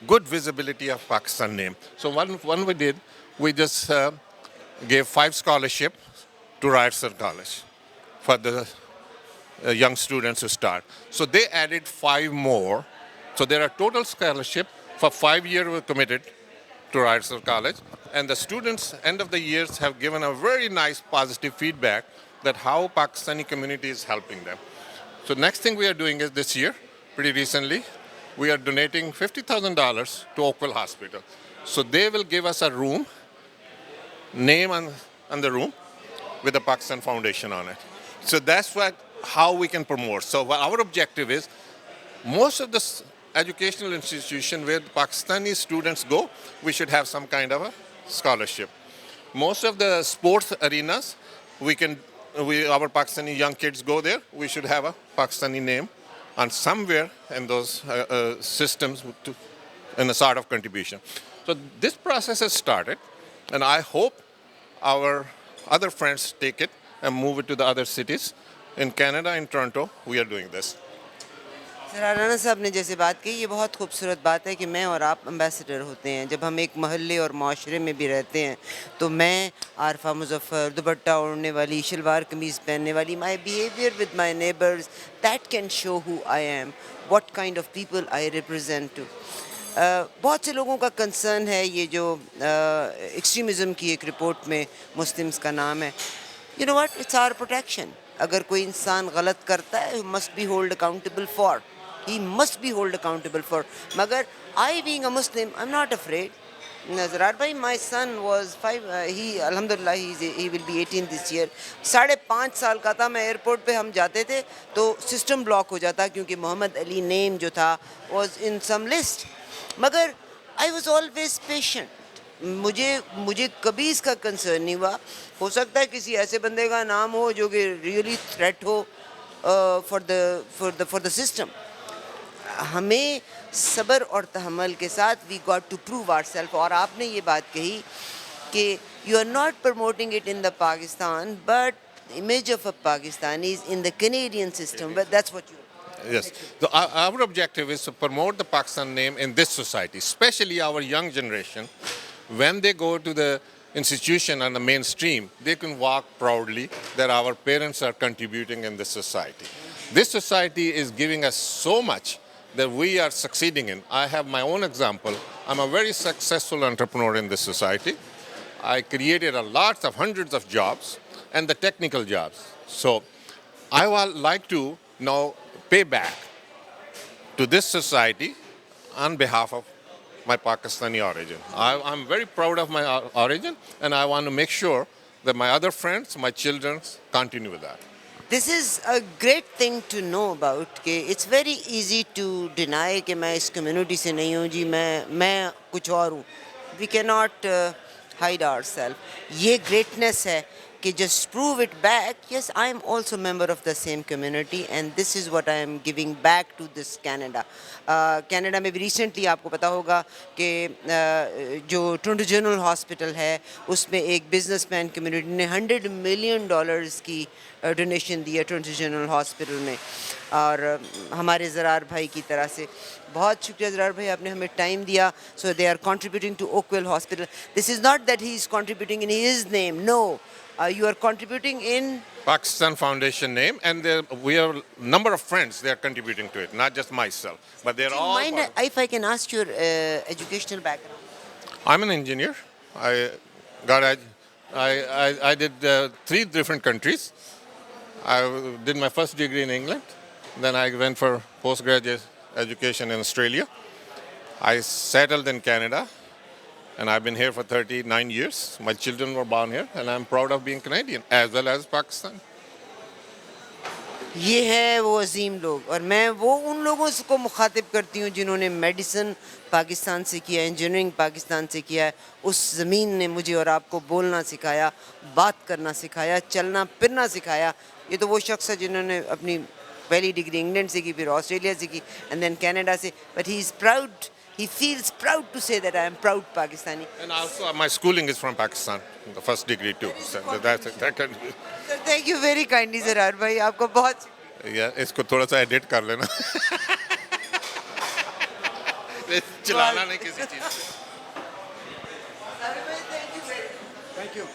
good visibility of Pakistan name. So one we did, we just gave 5 scholarships to Ryerson College for the young students to start. So they added 5 more. So there are total scholarship for 5 years we're committed to Ryerson College. And the students, end of the years, have given a very nice positive feedback that how Pakistani community is helping them. So next thing we are doing is this year, pretty recently, we are donating $50,000 to Oakville Hospital. So they will give us a room, name on the room, with the Pakistan Foundation on it. So that's how we can promote. So our objective is, most of the educational institution where the Pakistani students go, we should have some kind of a scholarship. Most of the sports arenas, our Pakistani young kids go there, we should have a Pakistani name on somewhere in those systems in a sort of contribution. So this process has started, and I hope our other friends take it and move it to the other cities. In Canada, in Toronto, we are doing this. Rana साहब ने जैसे बात की, ये बहुत खूबसूरत बात है कि मैं और आप एम्बेसडर होते हैं. जब हम एक महल्ले और माशरे में भी रहते हैं तो मैं आरफा मुजफ्फर, दुपट्टा ओढ़ने वाली, शलवार कमीज़ पहनने वाली, my behaviour with my neighbours, that can show who I am, what kind of people I represent to. बहुत से लोगों का कंसर्न है, ये जो एक्सट्रीमिज़म की एक रिपोर्ट में मुस्लिम्स का नाम है. You know what, it's our protection. अगर कोई इंसान गलत करता है, must be hold accountable for. He must be held accountable for. Magar, I being a Muslim, I'm not afraid. Nazar bhai, my son was 5, he, alhamdulillah, he will be 18 this year. 5.5 साल का था. मैं airport पे हम जाते थे तो system block हो जाता क्योंकि मोहम्मद अली नेम जो था was in some list. मगर I was always patient. मुझे कभी इसका कंसर्न नहीं हुआ. हो सकता है किसी ऐसे बंदे का नाम हो जो कि रियली थ्रेट हो for the system. हमें सब्र और तहम्मुल के साथ we got to prove ourself. और आपने ये बात कही कि you are not promoting it in the Pakistan but image of a Pakistani is in the Canadian system, but that's what you. Yes, our objective is to promote the Pakistan name in this society, especially our young generation. When they go to the institution and the mainstream, they can walk proudly that our parents are contributing in this society. This society is giving us so much that we are succeeding in. I have my own example. I'm a very successful entrepreneur in this society. I created hundreds of jobs and the technical jobs. So I would like to now pay back to this society on behalf of my Pakistani origin. I'm very proud of my origin, and I want to make sure that my other friends, my children, continue with that. This is a great thing to know about. It's very easy to deny कि मैं इस community से नहीं हूँ जी, मैं कुछ और हूँ. We cannot hide ourselves. ये greatness है कि just prove it back. Yes, I am also a member of the same community, and this is what I am giving back to this Canada. Canada में भी recently आपको पता होगा कि जो टोरंटो जनरल हॉस्पिटल है उसमें एक बिजनेसमैन कम्युनिटी ने $100 million की डोनेशन दिया टोरंटो जनरल हॉस्पिटल में. और हमारे ज़रार भाई की तरह से बहुत शुक्रिया ज़रार भाई, आपने हमें टाइम दिया. So they are contributing to Oakville Hospital. This is not that he is contributing in his name. No. You are contributing in Pakistan Foundation name, and we have a number of friends. They are contributing to it, not just myself, but they're all. Do you mind if I can ask your educational background? I'm an engineer. I did 3 different countries. I did my first degree in England, then I went for postgraduate education in Australia. I settled in Canada. And I've been here for 39 years. My children were born here, and I'm proud of being Canadian, as well as Pakistan. ये है वो अजीम लोग, और मैं वो उन लोगों को मुखातिब करती हूँ जिन्होंने मेडिसिन पाकिस्तान से किया, इंजीनियरिंग पाकिस्तान से किया है. उस ज़मीन ने मुझे और आपको बोलना सिखाया, बात करना सिखाया, चलना फिरना सिखाया. ये तो वो शख्स है जिन्होंने अपनी पहली डिग्री इंग्लैंड से की, फिर ऑस्ट्रेलिया से की, एंड देन कनाडा से. But he is proud. He feels proud to say that I am proud Pakistani. And also my schooling is from Pakistan, the first degree too. So that's it. Sir, thank you very kindly, Zarar bhai. आपको बहुत. Yeah, इसको थोड़ा सा edit कर लेना. चलाना नहीं किसी चीज़. Thank you.